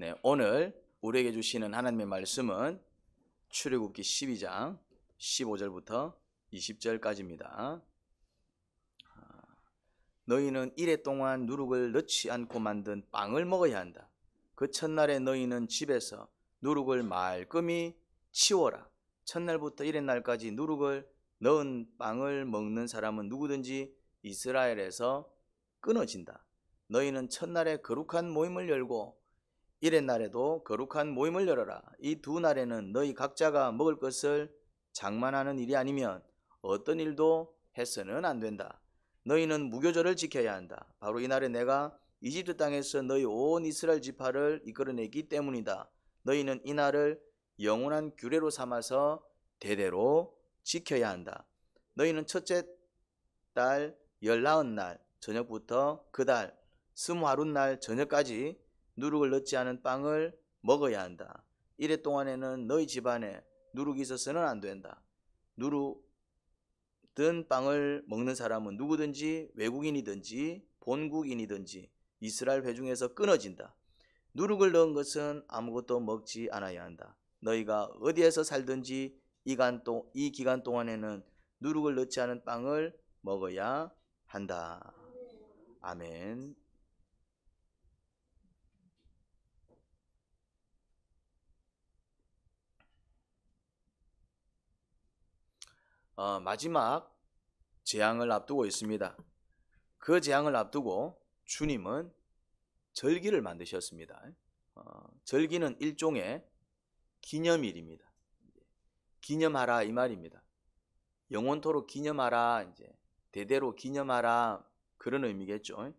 네, 오늘 우리에게 주시는 하나님의 말씀은 출애굽기 12장 15절부터 20절까지입니다. 너희는 이레 동안 누룩을 넣지 않고 만든 빵을 먹어야 한다. 그 첫날에 너희는 집에서 누룩을 말끔히 치워라. 첫날부터 이레 날까지 누룩을 넣은 빵을 먹는 사람은 누구든지 이스라엘에서 끊어진다. 너희는 첫날에 거룩한 모임을 열고 이레 날에도 거룩한 모임을 열어라. 이 두 날에는 너희 각자가 먹을 것을 장만하는 일이 아니면 어떤 일도 해서는 안 된다. 너희는 무교절을 지켜야 한다. 바로 이 날에 내가 이집트 땅에서 너희 온 이스라엘 지파를 이끌어내기 때문이다. 너희는 이 날을 영원한 규례로 삼아서 대대로 지켜야 한다. 너희는 첫째 달 19날 저녁부터 그 달 20하룻날 저녁까지 누룩을 넣지 않은 빵을 먹어야 한다. 이래 동안에는 너희 집안에 누룩이 있어서는 안 된다. 누룩 든 빵을 먹는 사람은 누구든지 외국인이든지 본국인이든지 이스라엘 회중에서 끊어진다. 누룩을 넣은 것은 아무것도 먹지 않아야 한다. 너희가 어디에서 살든지 이 기간 동안에는 누룩을 넣지 않은 빵을 먹어야 한다. 아멘. 마지막 재앙을 앞두고 있습니다. 그 재앙을 앞두고 주님은 절기를 만드셨습니다. 절기는 일종의 기념일입니다. 기념하라 이 말입니다. 영원토록 기념하라, 이제 대대로 기념하라 그런 의미겠죠.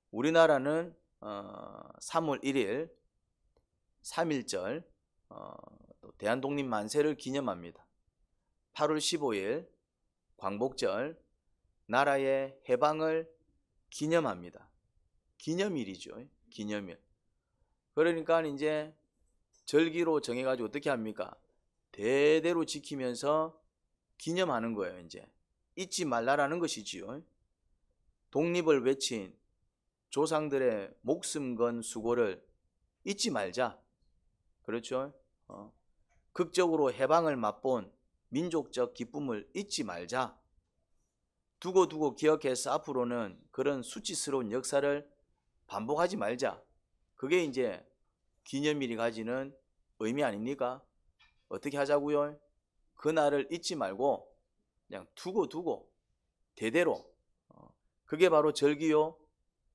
우리나라는 3월 1일 3.1절 또 대한독립 만세를 기념합니다. 8월 15일 광복절 나라의 해방을 기념합니다. 기념일이죠. 기념일. 그러니까 이제 절기로 정해가지고 어떻게 합니까? 대대로 지키면서 기념하는 거예요. 이제 잊지 말라라는 것이지요. 독립을 외친 조상들의 목숨 건 수고를 잊지 말자. 그렇죠? 극적으로 해방을 맛본 민족적 기쁨을 잊지 말자. 두고 기억해서 앞으로는 그런 수치스러운 역사를 반복하지 말자. 그게 이제 기념일이 가지는 의미 아닙니까? 어떻게 하자고요? 그날을 잊지 말고 그냥 두고 대대로. 그게 바로 절기요.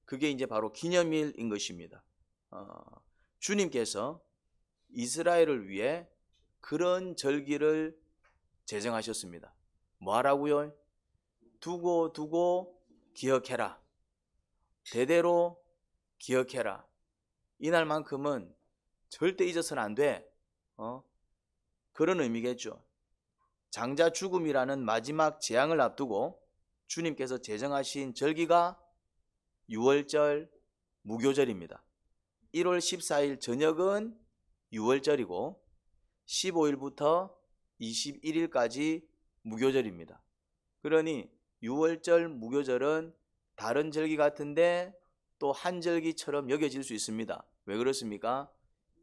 그게 이제 바로 기념일인 것입니다. 주님께서 이스라엘을 위해 그런 절기를 제정하셨습니다. 뭐 하라고요? 두고 기억해라. 대대로 기억해라. 이날만큼은 절대 잊어서는 안 돼. 그런 의미겠죠. 장자 죽음이라는 마지막 재앙을 앞두고 주님께서 제정하신 절기가 6월절 무교절입니다. 1월 14일 저녁은 6월절이고 15일부터 21일까지 무교절입니다. 그러니 6월절 무교절은 다른 절기 같은데 또 한절기처럼 여겨질 수 있습니다. 왜 그렇습니까?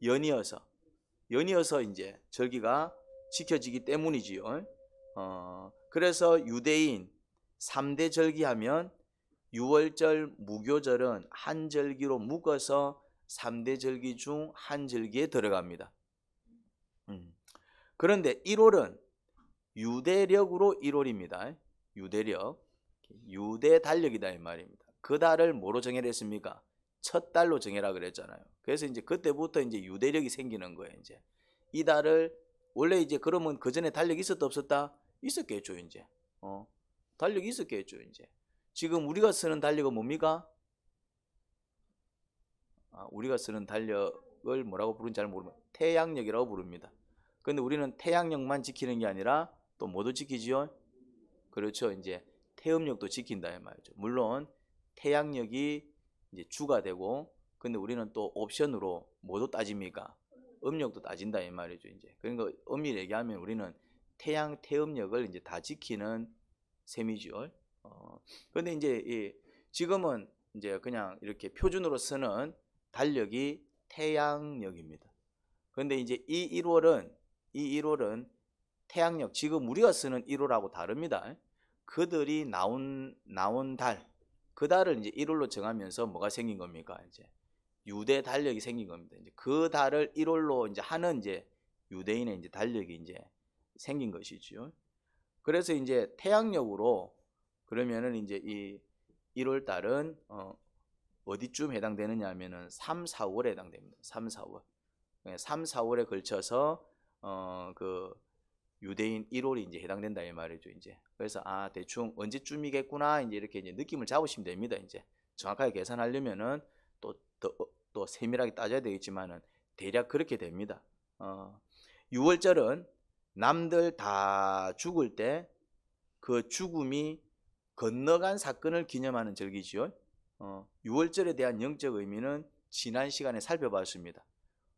연이어서 이제 절기가 지켜지기 때문이지요. 그래서 유대인 3대 절기 하면 6월절 무교절은 한 절기로 묶어서 3대 절기 중 한 절기에 들어갑니다. 그런데 1월은 유대력으로 1월입니다. 유대력, 유대 달력이다 이 말입니다. 그 달을 뭐로 정해냈습니까? 첫 달로 정해라 그랬잖아요. 그래서 이제 그때부터 이제 유대력이 생기는 거예요. 이제 이 달을 원래 이제 그러면 그 전에 달력이 있었다 없었다? 있었겠죠. 이제 달력이 있었겠죠. 이제 지금 우리가 쓰는 달력은 뭡니까? 우리가 쓰는 달력을 뭐라고 부르는지 잘 모르면 태양력이라고 부릅니다. 근데 우리는 태양력만 지키는 게 아니라 또 뭐도 지키지요? 그렇죠. 이제 태음력도 지킨다 이 말이죠. 물론 태양력이 이제 주가 되고, 근데 우리는 또 옵션으로 뭐도 따집니까? 음력도 따진다 이 말이죠. 이제 그러니까 엄밀히 얘기하면 우리는 태음력을 이제 다 지키는 셈이죠. 근데 이제 지금은 이제 그냥 이렇게 표준으로 쓰는 달력이 태양력입니다. 그런데 이제 이 1월은 태양력, 지금 우리가 쓰는 1월하고 다릅니다. 그들이 나온 달, 그 달을 이제 1월로 정하면서 뭐가 생긴 겁니까? 이제 유대 달력이 생긴 겁니다. 이제 그 달을 1월로 이제 하는 이제 유대인의 이제 달력이 이제 생긴 것이죠. 그래서 이제 태양력으로 그러면은 이제 이 1월 달은 어디쯤 해당되느냐 하면은 3, 4월에 해당됩니다. 3, 4월. 3, 4월에 걸쳐서 그 유대인 1월이 이제 해당된다 이 말이죠, 이제. 그래서 대충 언제쯤이겠구나 이제 이렇게 이제 느낌을 잡으시면 됩니다. 이제 정확하게 계산하려면은 또 세밀하게 따져야 되겠지만은 대략 그렇게 됩니다. 6월절은 남들 다 죽을 때 그 죽음이 건너간 사건을 기념하는 절기지요. 6월절에 대한 영적 의미는 지난 시간에 살펴봤습니다.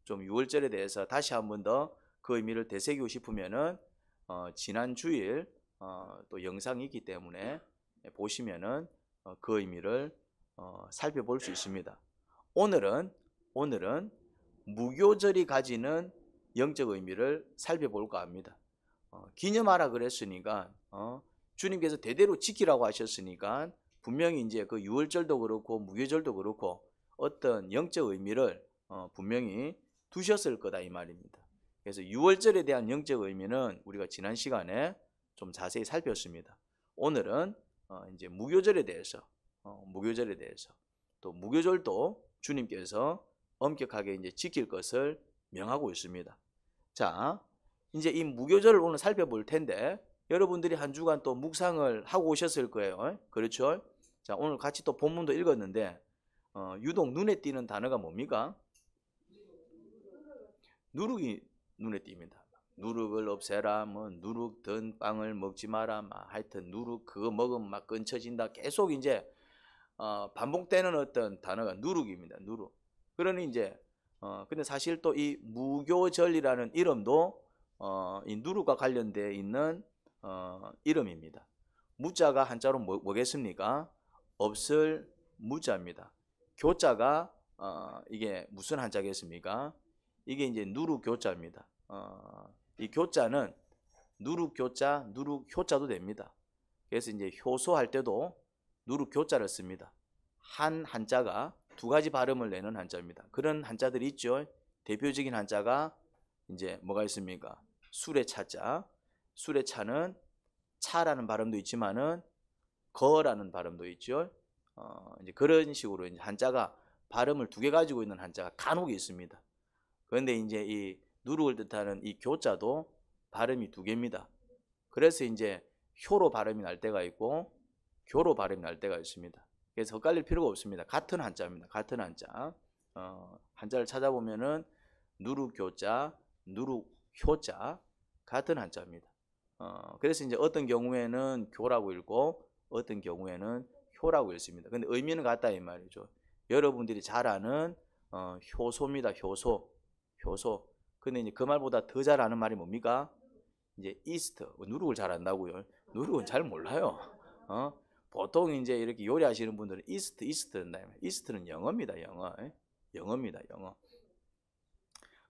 좀 6월절에 대해서 다시 한 번 더 그 의미를 되새기고 싶으면은 지난 주일 또 영상이 있기 때문에 보시면은 그 의미를 살펴볼 수 있습니다. 오늘은 무교절이 가지는 영적 의미를 살펴볼까 합니다. 기념하라 그랬으니까 주님께서 대대로 지키라고 하셨으니까 분명히 이제 그 6월절도 그렇고 무교절도 그렇고 어떤 영적 의미를 분명히 두셨을 거다 이 말입니다. 그래서 6월절에 대한 영적 의미는 우리가 지난 시간에 좀 자세히 살폈습니다. 오늘은 이제 무교절에 대해서 또 무교절도 주님께서 엄격하게 이제 지킬 것을 명하고 있습니다. 자, 이제 이 무교절을 오늘 살펴볼 텐데 여러분들이 한 주간 또 묵상을 하고 오셨을 거예요. 그렇죠? 자, 오늘 같이 또 본문도 읽었는데 유독 눈에 띄는 단어가 뭡니까? 누룩이 눈에 띕니다. 누룩을 없애라, 뭐 누룩 든 빵을 먹지 마라, 하여튼 누룩 그거 먹으면 막 끊쳐진다. 계속 이제 반복되는 어떤 단어가 누룩입니다. 누룩. 그러니 이제 근데 사실 또 이 무교절이라는 이름도 이 누룩과 관련되어 있는 이름입니다. 무자가 한자로 뭐겠습니까? 없을 무자입니다. 교자가 이게 무슨 한자겠습니까? 이게 이제 누룩교자입니다. 이 교자는 누룩교자, 누룩효자도 됩니다. 그래서 이제 효소할 때도 누룩교자를 씁니다. 한 한자가 두 가지 발음을 내는 한자입니다. 그런 한자들이 있죠. 대표적인 한자가 이제 뭐가 있습니까? 술의 차자. 술의 차는 차라는 발음도 있지만은 거라는 발음도 있죠. 이제 그런 식으로 이제 한자가 발음을 두 개 가지고 있는 한자가 간혹 있습니다. 그런데 이제 이 누룩을 뜻하는 이 교자도 발음이 두 개입니다. 그래서 이제 효로 발음이 날 때가 있고 교로 발음이 날 때가 있습니다. 그래서 헷갈릴 필요가 없습니다. 같은 한자입니다. 같은 한자. 한자를 찾아보면은 누룩교자, 누룩효자 같은 한자입니다. 그래서 이제 어떤 경우에는 교라고 읽고 어떤 경우에는 효라고 읽습니다. 근데 의미는 같다 이 말이죠. 여러분들이 잘 아는 효소입니다. 효소. 근데 이제 그 말보다 더 잘 아는 말이 뭡니까? 이제 이스트. 누룩을 잘 안다고요. 누룩은 잘 몰라요. 보통 이제 이렇게 요리하시는 분들은 이스트 한다. 이스트는 영어입니다. 영어입니다. 영어.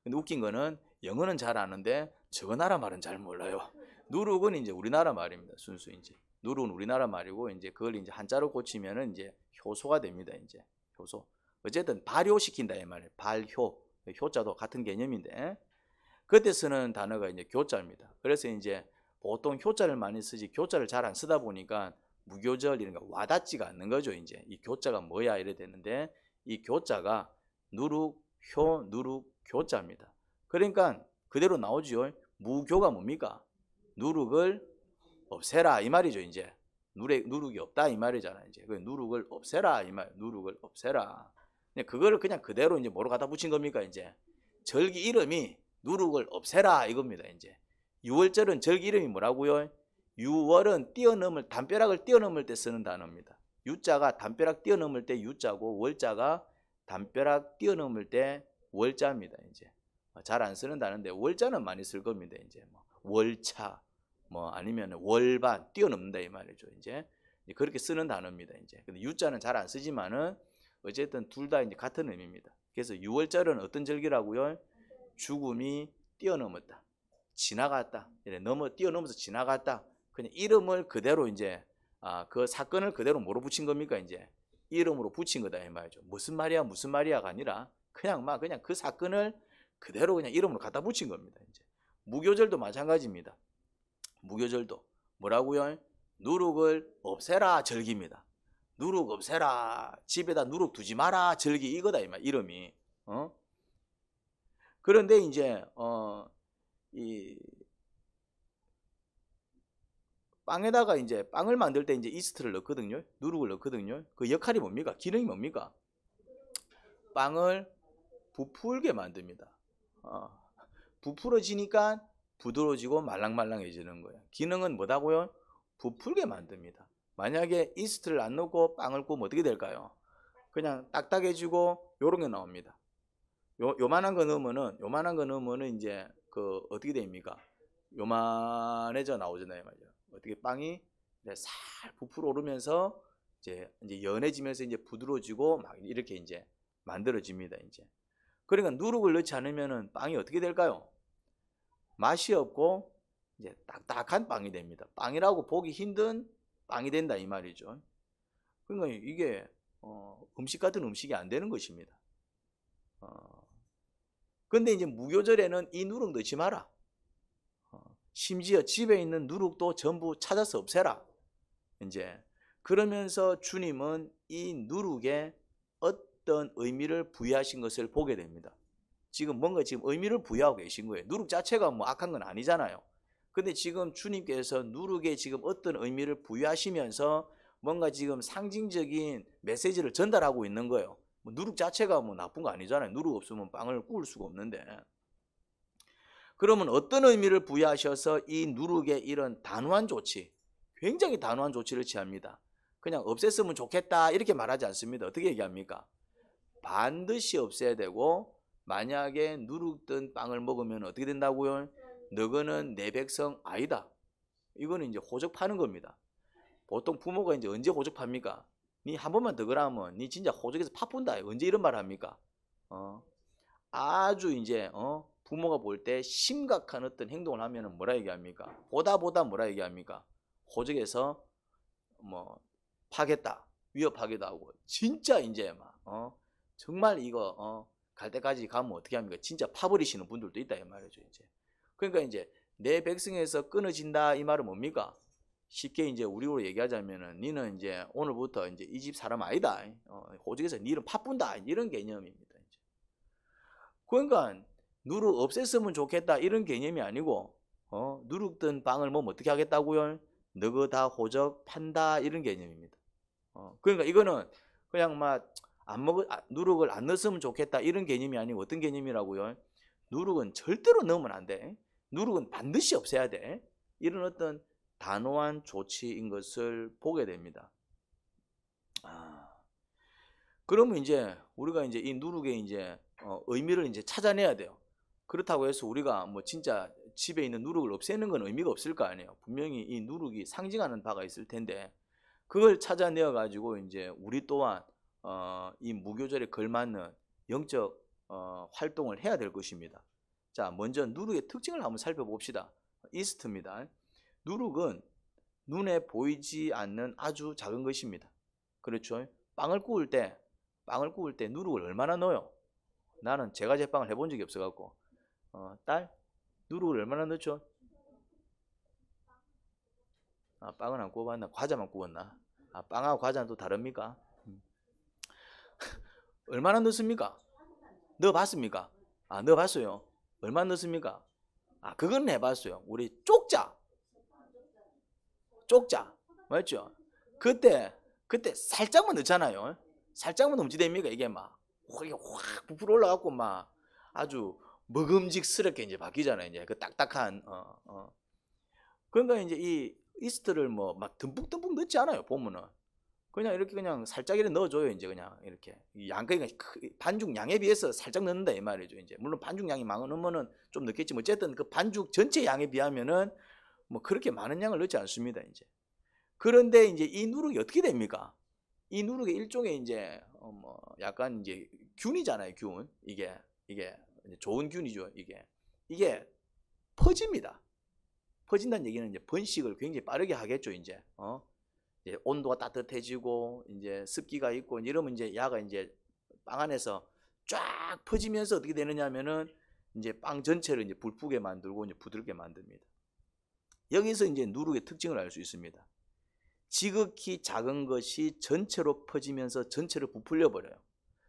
근데 웃긴 거는 영어는 잘 아는데 저 나라 말은 잘 몰라요. 누룩은 이제 우리나라 말입니다. 순수 이제. 누룩은 우리나라 말이고 이제 그걸 이제 한자로 고치면은 이제 효소가 됩니다. 이제 효소. 어쨌든 발효시킨다 이 말이에요. 발효. 효자도 같은 개념인데 그때 쓰는 단어가 이제 교자입니다. 그래서 이제 보통 효자를 많이 쓰지 교자를 잘 안 쓰다 보니까 무교절 이런 거 와닿지가 않는 거죠. 이제 이 교자가 뭐야 이래 되는데 이 교자가 누룩효 누룩교자입니다. 그러니까 그대로 나오죠. 무교가 뭡니까? 누룩을 없애라 이 말이죠. 이제 누룩이 없다 이 말이잖아. 이제 그 누룩을 없애라 이 말. 누룩을 없애라. 그거를 그냥 그대로 이제 뭐로 갖다 붙인 겁니까? 이제 절기 이름이 누룩을 없애라 이겁니다. 이제 6월절은 절기 이름이 뭐라고요? 6월은 담벼락을 뛰어넘을 때 쓰는 단어입니다. 유자가 담벼락 뛰어넘을 때 유자고 월자가 담벼락 뛰어넘을 때 월자입니다. 이제 잘 안 쓰는 단어인데 월자는 많이 쓸 겁니다. 이제 뭐 월차 뭐 아니면 월반 뛰어넘는다 이 말이죠. 이제 그렇게 쓰는 단어입니다. 이제 근데 유자는 잘 안 쓰지만은 어쨌든 둘 다 이제 같은 의미입니다. 그래서 6월절은 어떤 절기라고요? 죽음이 뛰어넘었다, 지나갔다, 뛰어넘어서 지나갔다. 그냥 이름을 그대로 이제 그 사건을 그대로 뭐로 붙인 겁니까? 이제 이름으로 붙인 거다 이 말이죠. 무슨 말이야가 아니라 그냥 그 사건을 그대로 그냥 이름으로 갖다 붙인 겁니다. 이제 무교절도 마찬가지입니다. 무교절도 뭐라고요? 누룩을 없애라 절기입니다. 누룩 없애라, 집에다 누룩 두지 마라 절기, 이거다 이 말, 이름이. 그런데 이제 이 빵에다가 이제 빵을 만들 때 이제 이스트를 넣거든요. 누룩을 넣거든요. 그 역할이 뭡니까? 기능이 뭡니까? 빵을 부풀게 만듭니다. 부풀어지니까 부드러워지고 말랑말랑해지는 거예요. 기능은 뭐다고요? 부풀게 만듭니다. 만약에 이스트를 안 넣고 빵을 구우면 어떻게 될까요? 그냥 딱딱해지고 요런 게 나옵니다. 요만한 거 넣으면은 이제 그 어떻게 됩니까? 요만해져 나오잖아요, 말이죠. 어떻게 빵이 살 부풀어 오르면서 이제 연해지면서 이제 부드러워지고 막 이렇게 이제 만들어집니다, 이제. 그러니까 누룩을 넣지 않으면은 빵이 어떻게 될까요? 맛이 없고 이제 딱딱한 빵이 됩니다. 빵이라고 보기 힘든 빵이 된다 이 말이죠. 그러니까 이게 음식 같은 음식이 안 되는 것입니다. 근데 이제 무교절에는 이 누룩 넣지 마라. 심지어 집에 있는 누룩도 전부 찾아서 없애라. 이제 그러면서 주님은 이 누룩에 어떤 의미를 부여하신 것을 보게 됩니다. 지금 뭔가 의미를 부여하고 계신 거예요. 누룩 자체가 뭐 악한 건 아니잖아요. 근데 지금 주님께서 누룩에 지금 어떤 의미를 부여하시면서 뭔가 지금 상징적인 메시지를 전달하고 있는 거예요. 누룩 자체가 뭐 나쁜 거 아니잖아요. 누룩 없으면 빵을 구울 수가 없는데. 그러면 어떤 의미를 부여하셔서 이 누룩의 이런 단호한 조치, 굉장히 단호한 조치를 취합니다. 그냥 없앴으면 좋겠다 이렇게 말하지 않습니다. 어떻게 얘기합니까? 반드시 없애야 되고, 만약에 누룩 든 빵을 먹으면 어떻게 된다고요? 너거는 내 백성 아니다. 이거는 이제 호적파는 겁니다. 보통 부모가 이제 언제 호적합니까? 니 한 번만 더 그러면 니 진짜 호적에서 파푼다. 언제 이런 말 합니까? 아주 이제 부모가 볼 때 심각한 어떤 행동을 하면은 뭐라 얘기합니까? 보다 뭐라 얘기합니까? 호적에서 뭐 파겠다, 위협하기도 하고, 진짜 이제 막 정말 이거 갈 때까지 가면 어떻게 합니까? 진짜 파버리시는 분들도 있다 이 말이죠. 이제 그러니까 이제 내 백성에서 끊어진다 이 말은 뭡니까? 쉽게 이제 우리로 얘기하자면은 니는 이제 오늘부터 이제 이 집 사람 아니다. 호적에서 니 이름 파푼다, 이런 개념입니다. 이제. 그러니까 누룩 없앴으면 좋겠다 이런 개념이 아니고 누룩 든 빵을 먹으면 어떻게 하겠다고요? 너거 다 호적 판다 이런 개념입니다. 그러니까 이거는 그냥 막 누룩을 안 넣었으면 좋겠다 이런 개념이 아니고 어떤 개념이라고요? 누룩은 절대로 넣으면 안 돼. 누룩은 반드시 없애야 돼. 이런 어떤 단호한 조치인 것을 보게 됩니다. 그러면 이제 우리가 이제 이 누룩의 이제 의미를 이제 찾아내야 돼요. 그렇다고 해서 우리가 뭐 진짜 집에 있는 누룩을 없애는 건 의미가 없을 거 아니에요. 분명히 이 누룩이 상징하는 바가 있을 텐데 그걸 찾아내어 가지고 이제 우리 또한 이 무교절에 걸맞는 영적 활동을 해야 될 것입니다. 자, 먼저 누룩의 특징을 한번 살펴봅시다. 이스트입니다. 누룩은 눈에 보이지 않는 아주 작은 것입니다. 그렇죠? 빵을 구울 때 누룩을 얼마나 넣어요? 나는 제가 제빵을 해본 적이 없어갖고 딸? 누룩을 얼마나 넣죠? 빵은 안 구워봤나? 과자만 구웠나? 빵하고 과자는 또 다릅니까? 얼마나 넣습니까? 넣어봤습니까? 넣어봤어요. 얼마나 넣습니까? 그건 해봤어요. 우리 쪽자 맞죠? 그때 살짝만 넣잖아요. 살짝만 넣으면 됩니까? 이게 막 확 부풀어 올라갖고 막 아주 먹음직스럽게 이제 바뀌잖아요. 이제 그 딱딱한 그러니까 이제 이 이스트를 뭐 막 듬뿍 넣지 않아요. 보면은 그냥 이렇게 그냥 살짝 이렇게 넣어줘요. 이제 그냥 이렇게 그러니까 반죽 양에 비해서 살짝 넣는다 이 말이죠. 이제 물론 반죽 양이 많으면은 좀 넣겠지만 어쨌든 그 반죽 전체 양에 비하면은 뭐 그렇게 많은 양을 넣지 않습니다. 이제 그런데 이제 이 누룩이 어떻게 됩니까? 이 누룩의 일종의 이제 뭐 약간 이제 균이잖아요. 균. 이게 좋은 균이죠. 이게 퍼집니다. 퍼진다는 얘기는 이제 번식을 굉장히 빠르게 하겠죠. 이제 온도가 따뜻해지고 이제 습기가 있고 이러면 이제 야가 이제 빵 안에서 쫙 퍼지면서 어떻게 되느냐면은 이제 빵 전체를 이제 불쁘게 만들고 이제 부드럽게 만듭니다. 여기서 이제 누룩의 특징을 알 수 있습니다. 지극히 작은 것이 전체로 퍼지면서 전체를 부풀려 버려요.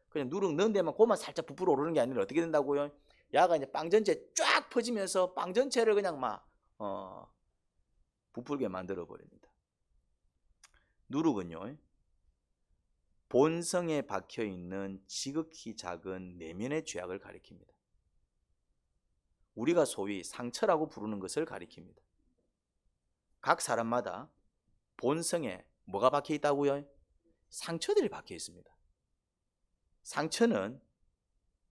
그냥 누룩 넣은 데만 고만 살짝 부풀어 오르는 게 아니라 어떻게 된다고요? 야가 이제 빵 전체 쫙 퍼지면서 빵 전체를 그냥 막 부풀게 만들어 버립니다. 누룩은요, 본성에 박혀 있는 지극히 작은 내면의 죄악을 가리킵니다. 우리가 소위 상처라고 부르는 것을 가리킵니다. 각 사람마다 본성에 뭐가 박혀 있다고요? 상처들이 박혀 있습니다. 상처는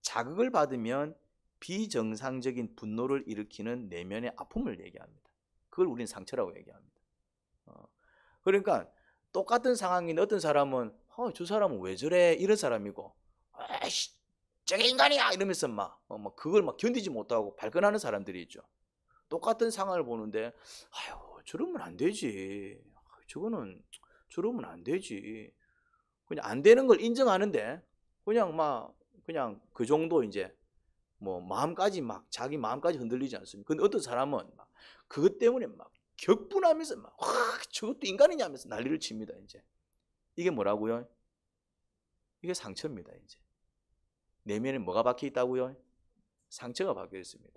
자극을 받으면 비정상적인 분노를 일으키는 내면의 아픔을 얘기합니다. 그걸 우리는 상처라고 얘기합니다. 그러니까 똑같은 상황인 어떤 사람은 저 사람은 왜 저래 이런 사람이고, 아이씨 저게 인간이야 이러면서 막 그걸 막 견디지 못하고 발끈하는 사람들이 있죠. 똑같은 상황을 보는데 아유 저러면 안 되지, 저러면 안 되지, 그냥 안 되는 걸 인정하는데 그냥 그 정도 이제 마음까지 막 자기 마음까지 흔들리지 않습니까? 근데 어떤 사람은 막 그것 때문에 막 격분하면서 막 저것도 인간이냐 하면서 난리를 칩니다. 이제 이게 뭐라고요? 이게 상처입니다. 이제 내면에 뭐가 박혀 있다고요? 상처가 박혀 있습니다.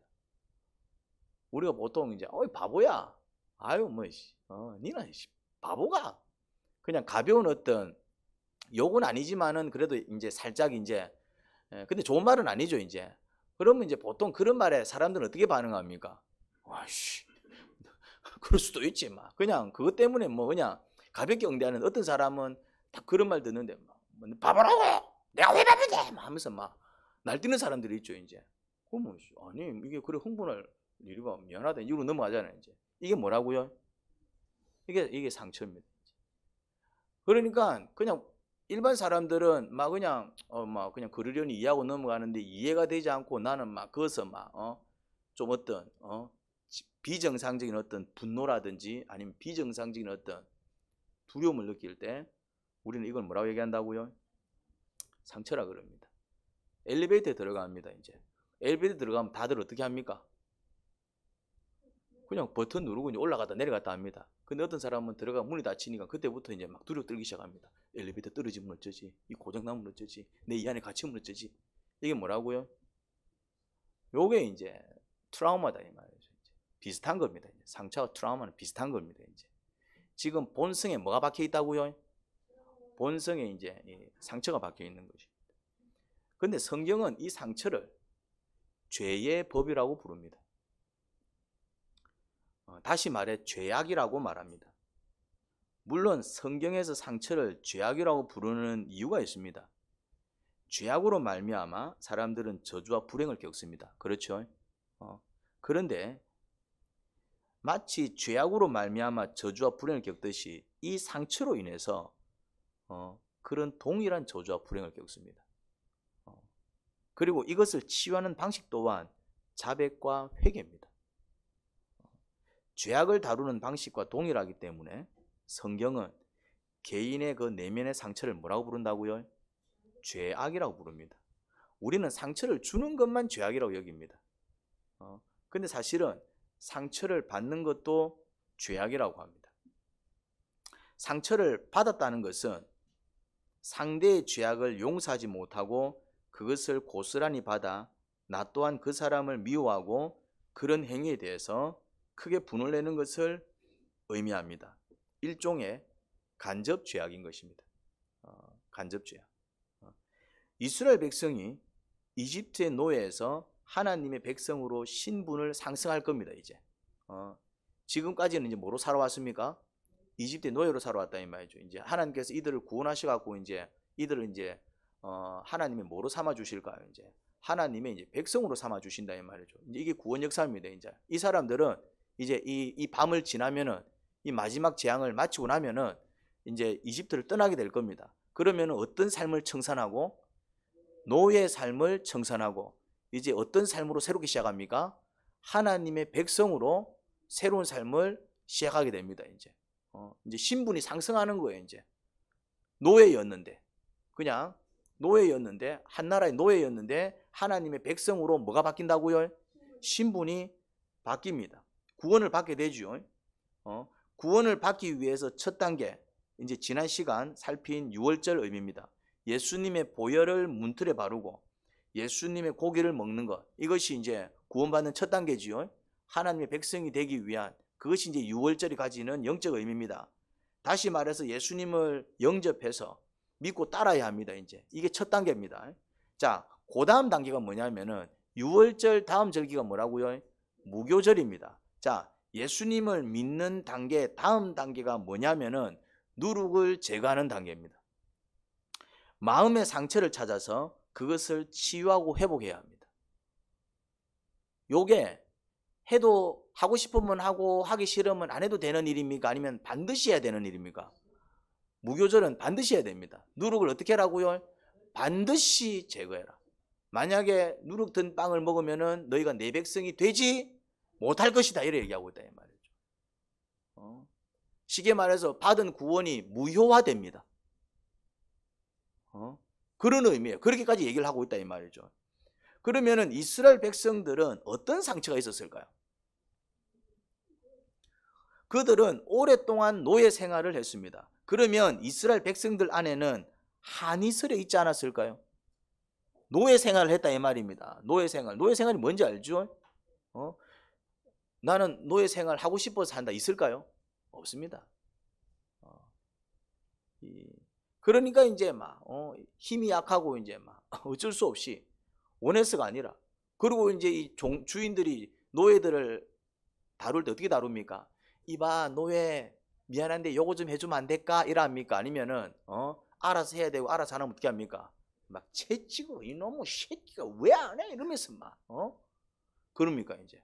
우리가 보통 이제 바보야, 아유 니는 바보가, 그냥 가벼운 어떤 욕은 아니지만은 그래도 이제 살짝 이제 근데 좋은 말은 아니죠. 이제 그러면 이제 보통 그런 말에 사람들은 어떻게 반응합니까? 와씨 그럴 수도 있지 막 그냥 그것 때문에 그냥 가볍게 응대하는, 어떤 사람은 딱 그런 말 듣는데 바보라고 내가 왜 바보인데 하면서 막 날뛰는 사람들이 있죠. 이제 그러면 아니 이게 그래 흥분할 일이가, 미안하다 이러고 넘어가잖아요. 이제 이게 뭐라고요? 이게 상처입니다. 그러니까 그냥 일반 사람들은 막 그냥 그냥 그러려니 이해하고 넘어가는데, 이해가 되지 않고 나는 막 그것을 좀 어떤 비정상적인 어떤 분노라든지 아니면 비정상적인 어떤 두려움을 느낄 때 우리는 이걸 뭐라고 얘기한다고요? 상처라 그럽니다. 엘리베이터에 들어갑니다. 이제 엘리베이터 들어가면 다들 어떻게 합니까? 그냥 버튼 누르고 이제 올라갔다 내려갔다 합니다. 근데 어떤 사람은 들어가 문이 닫히니까 그때부터 이제 막 두려워 떨기 시작합니다. 엘리베이터 떨어지면 어쩌지? 이 고장나면 어쩌지? 내 이 안에 갇히면 어쩌지? 이게 뭐라고요? 요게 이제 트라우마다 이 말이죠. 비슷한 겁니다. 상처와 트라우마는 비슷한 겁니다. 이제 지금 본성에 뭐가 박혀 있다고요? 본성에 이제 상처가 박혀 있는 것입니다. 근데 성경은 이 상처를 죄의 법이라고 부릅니다. 다시 말해 죄악이라고 말합니다. 물론 성경에서 상처를 죄악이라고 부르는 이유가 있습니다. 죄악으로 말미암아 사람들은 저주와 불행을 겪습니다. 그렇죠? 그런데 마치 죄악으로 말미암아 저주와 불행을 겪듯이 이 상처로 인해서 그런 동일한 저주와 불행을 겪습니다. 그리고 이것을 치유하는 방식 또한 자백과 회개입니다. 죄악을 다루는 방식과 동일하기 때문에 성경은 개인의 그 내면의 상처를 뭐라고 부른다고요? 죄악이라고 부릅니다. 우리는 상처를 주는 것만 죄악이라고 여깁니다. 근데 사실은 상처를 받는 것도 죄악이라고 합니다. 상처를 받았다는 것은 상대의 죄악을 용서하지 못하고 그것을 고스란히 받아 나 또한 그 사람을 미워하고 그런 행위에 대해서 크게 분을 내는 것을 의미합니다. 일종의 간접 죄악인 것입니다. 간접 죄악. 이스라엘 백성이 이집트의 노예에서 하나님의 백성으로 신분을 상승할 겁니다. 이제 지금까지는 이제 뭐로 살아왔습니까? 이집트의 노예로 살아왔다 이 말이죠. 이제 하나님께서 이들을 구원하셔 갖고 이제 이들을 이제 하나님의 뭐로 삼아 주실까요? 이제 하나님의 이제 백성으로 삼아 주신다 이 말이죠. 이제 이게 구원 역사입니다. 이제 이 사람들은 이제 이 밤을 지나면은 이 마지막 재앙을 마치고 나면은 이제 이집트를 떠나게 될 겁니다. 그러면은 어떤 삶을 청산하고 노예의 삶을 청산하고 이제 어떤 삶으로 새롭게 시작합니까? 하나님의 백성으로 새로운 삶을 시작하게 됩니다. 이제 신분이 상승하는 거예요. 이제 노예였는데, 그냥 노예였는데, 한 나라의 노예였는데 하나님의 백성으로 뭐가 바뀐다고요? 신분이 바뀝니다. 구원을 받게 되죠. 구원을 받기 위해서 첫 단계, 이제 지난 시간 살핀 유월절 의미입니다. 예수님의 보혈을 문틀에 바르고 예수님의 고기를 먹는 것, 이것이 이제 구원받는 첫 단계지요. 하나님의 백성이 되기 위한, 그것이 이제 유월절이 가지는 영적 의미입니다. 다시 말해서 예수님을 영접해서 믿고 따라야 합니다. 이제 이게 첫 단계입니다. 자, 그 다음 단계가 뭐냐면은 유월절 다음 절기가 뭐라고요? 무교절입니다. 자, 예수님을 믿는 단계, 다음 단계가 뭐냐면은 누룩을 제거하는 단계입니다. 마음의 상처를 찾아서 그것을 치유하고 회복해야 합니다. 요게 해도 하고 싶으면 하고 하기 싫으면 안 해도 되는 일입니까? 아니면 반드시 해야 되는 일입니까? 무교절은 반드시 해야 됩니다. 누룩을 어떻게 하라고요? 반드시 제거해라. 만약에 누룩 든 빵을 먹으면은 너희가 내 백성이 되지 못할 것이다, 이렇게 얘기하고 있다 이 말이죠. 쉽게 말해서 받은 구원이 무효화됩니다. 그런 의미예요. 그렇게까지 얘기를 하고 있다 이 말이죠. 그러면은 이스라엘 백성들은 어떤 상처가 있었을까요? 그들은 오랫동안 노예 생활을 했습니다. 그러면 이스라엘 백성들 안에는 한이 서려 있지 않았을까요? 노예 생활을 했다 이 말입니다. 노예 생활. 노예 생활이 뭔지 알죠? 나는 노예 생활 하고 싶어서 한다 있을까요? 없습니다. 그러니까 이제 막 힘이 약하고 이제 막 어쩔 수 없이 원해서가 아니라, 그리고 이제 이 주인들이 노예들을 다룰 때 어떻게 다룹니까? 이봐 노예 미안한데 요거 좀 해주면 안 될까? 이라 합니까? 아니면은 알아서 해야 되고 알아서 안 하면 어떻게 합니까? 막 채찍으로 이놈의 새끼가 왜 안 해? 이러면서 막 그럽니까? 이제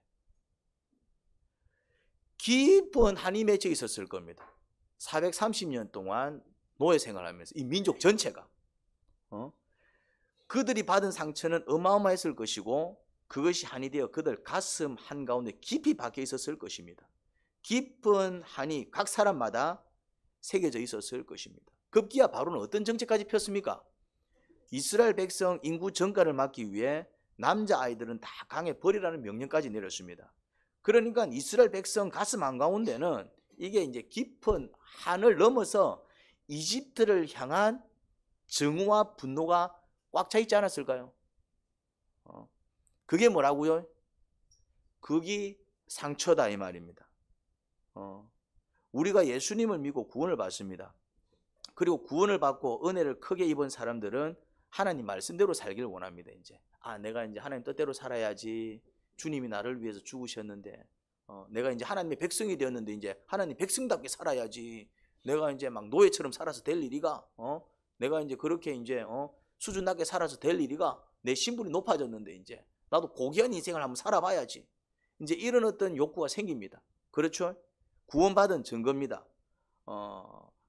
깊은 한이 맺혀 있었을 겁니다. 430년 동안 노예 생활하면서 이 민족 전체가 그들이 받은 상처는 어마어마했을 것이고 그것이 한이 되어 그들 가슴 한가운데 깊이 박혀 있었을 것입니다. 깊은 한이 각 사람마다 새겨져 있었을 것입니다. 급기야 바로는 어떤 정책까지 폈습니까? 이스라엘 백성 인구 증가를 막기 위해 남자아이들은 다 강에 버리라는 명령까지 내렸습니다. 그러니까 이스라엘 백성 가슴 한가운데는 이게 이제 깊은 한을 넘어서 이집트를 향한 증오와 분노가 꽉 차 있지 않았을까요? 그게 뭐라고요? 그게 상처다 이 말입니다. 우리가 예수님을 믿고 구원을 받습니다. 그리고 구원을 받고 은혜를 크게 입은 사람들은 하나님 말씀대로 살기를 원합니다. 이제 내가 이제 하나님 뜻대로 살아야지. 주님이 나를 위해서 죽으셨는데 내가 이제 하나님의 백성이 되었는데 이제 하나님 백성답게 살아야지. 내가 이제 막 노예처럼 살아서 될 일이가 내가 이제 그렇게 이제 수준 낮게 살아서 될 일이가, 내 신분이 높아졌는데 이제 나도 고귀한 인생을 한번 살아봐야지. 이제 이런 어떤 욕구가 생깁니다. 그렇죠? 구원받은 증거입니다.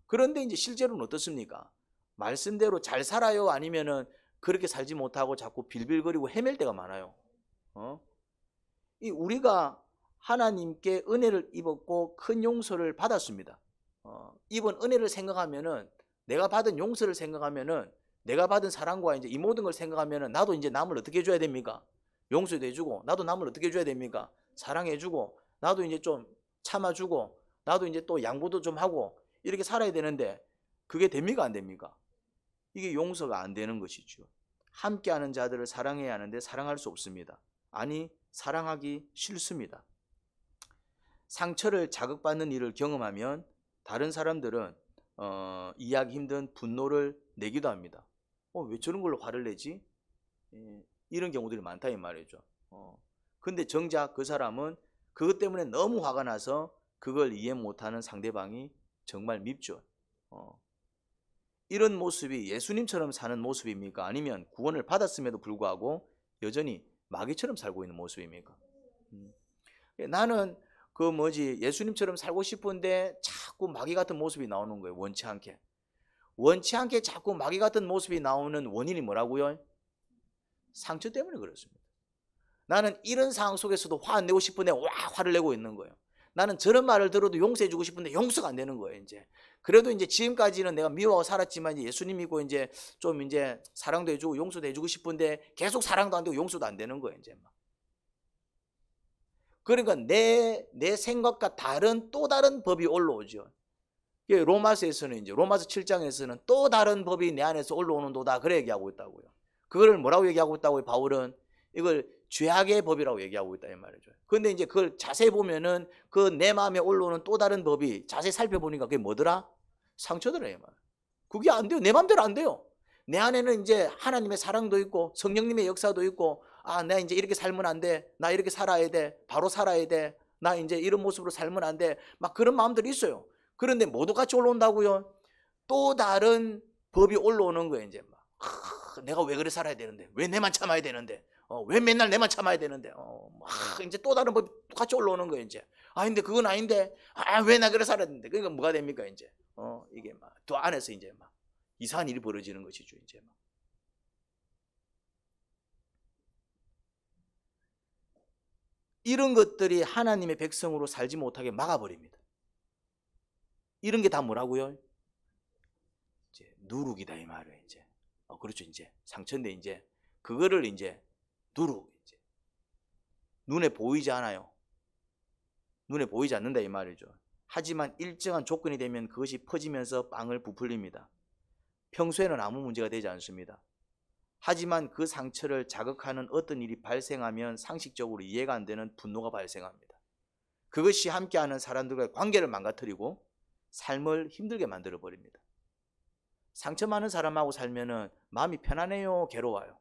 그런데 이제 실제로는 어떻습니까? 말씀대로 잘 살아요? 아니면은 그렇게 살지 못하고 자꾸 빌빌거리고 헤맬 때가 많아요. 우리가 하나님께 은혜를 입었고 큰 용서를 받았습니다. 입은 은혜를 생각하면은, 내가 받은 용서를 생각하면은, 내가 받은 사랑과 이제 이 모든 걸 생각하면은 나도 이제 남을 어떻게 해줘야 됩니까? 용서도 해주고, 나도 남을 어떻게 해줘야 됩니까? 사랑해주고, 나도 이제 좀 참아주고, 나도 이제 또 양보도 좀 하고, 이렇게 살아야 되는데 그게 됩니까? 안 됩니까? 이게 용서가 안 되는 것이죠. 함께하는 자들을 사랑해야 하는데 사랑할 수 없습니다. 아니, 사랑하기 싫습니다. 상처를 자극받는 일을 경험하면 다른 사람들은 이해하기 힘든 분노를 내기도 합니다. 왜 저런 걸로 화를 내지? 이런 경우들이 많다 이 말이죠. 근데 정작 그 사람은 그것 때문에 너무 화가 나서 그걸 이해 못하는 상대방이 정말 밉죠. 이런 모습이 예수님처럼 사는 모습입니까? 아니면 구원을 받았음에도 불구하고 여전히 마귀처럼 살고 있는 모습입니까? 나는 예수님처럼 살고 싶은데 자꾸 마귀 같은 모습이 나오는 거예요. 원치 않게 자꾸 마귀 같은 모습이 나오는 원인이 뭐라고요? 상처 때문에 그렇습니다. 나는 이런 상황 속에서도 화 안 내고 싶은데 와 화를 내고 있는 거예요. 나는 저런 말을 들어도 용서해 주고 싶은데 용서가 안 되는 거예요. 이제 그래도 이제 지금까지는 내가 미워하고 살았지만 이제 예수님 믿고 이제 좀 이제 사랑도 해주고 용서도 해주고 싶은데 계속 사랑도 안 되고 용서도 안 되는 거예요. 이제 막. 그러니까 내 생각과 다른 또 다른 법이 올라오죠. 로마서에서는 이제 로마서 7장에서는 또 다른 법이 내 안에서 올라오는도다 그래 얘기하고 있다고요. 그거를 뭐라고 얘기하고 있다고요? 바울은 이걸 죄악의 법이라고 얘기하고 있다 이 말이죠. 그런데 이제 그걸 자세히 보면은 그 내 마음에 올라오는 또 다른 법이 자세히 살펴보니까 그게 뭐더라? 상처더라 이 말. 그게 안 돼요. 내 마음대로 안 돼요. 내 안에는 이제 하나님의 사랑도 있고 성령님의 역사도 있고 아, 나 이제 이렇게 살면 안 돼. 나 이렇게 살아야 돼. 바로 살아야 돼. 나 이제 이런 모습으로 살면 안 돼. 막 그런 마음들이 있어요. 그런데 모두 같이 올라온다고요? 또 다른 법이 올라오는 거예요. 이제 막 내가 왜 그래 살아야 되는데, 왜 내만 참아야 되는데, 왜 맨날 내만 참아야 되는데, 이제 또 다른 법이 같이 올라오는 거예요. 이제 근데 그건 아닌데, 왜 나 그래 살아야 되는데, 그러니까 뭐가 됩니까? 이제 이게 막 또 안에서 이제 막 이상한 일이 벌어지는 것이죠. 이제 막. 이런 것들이 하나님의 백성으로 살지 못하게 막아버립니다. 이런 게 다 뭐라고요? 이제 누룩이다 이 말이에요. 이제 그렇죠. 이제 상처인데 이제 그거를 이제 누룩 이제 눈에 보이지 않아요. 눈에 보이지 않는다 이 말이죠. 하지만 일정한 조건이 되면 그것이 퍼지면서 빵을 부풀립니다. 평소에는 아무 문제가 되지 않습니다. 하지만 그 상처를 자극하는 어떤 일이 발생하면 상식적으로 이해가 안 되는 분노가 발생합니다. 그것이 함께하는 사람들과의 관계를 망가뜨리고 삶을 힘들게 만들어 버립니다. 상처 많은 사람하고 살면은 마음이 편안해요, 괴로워요?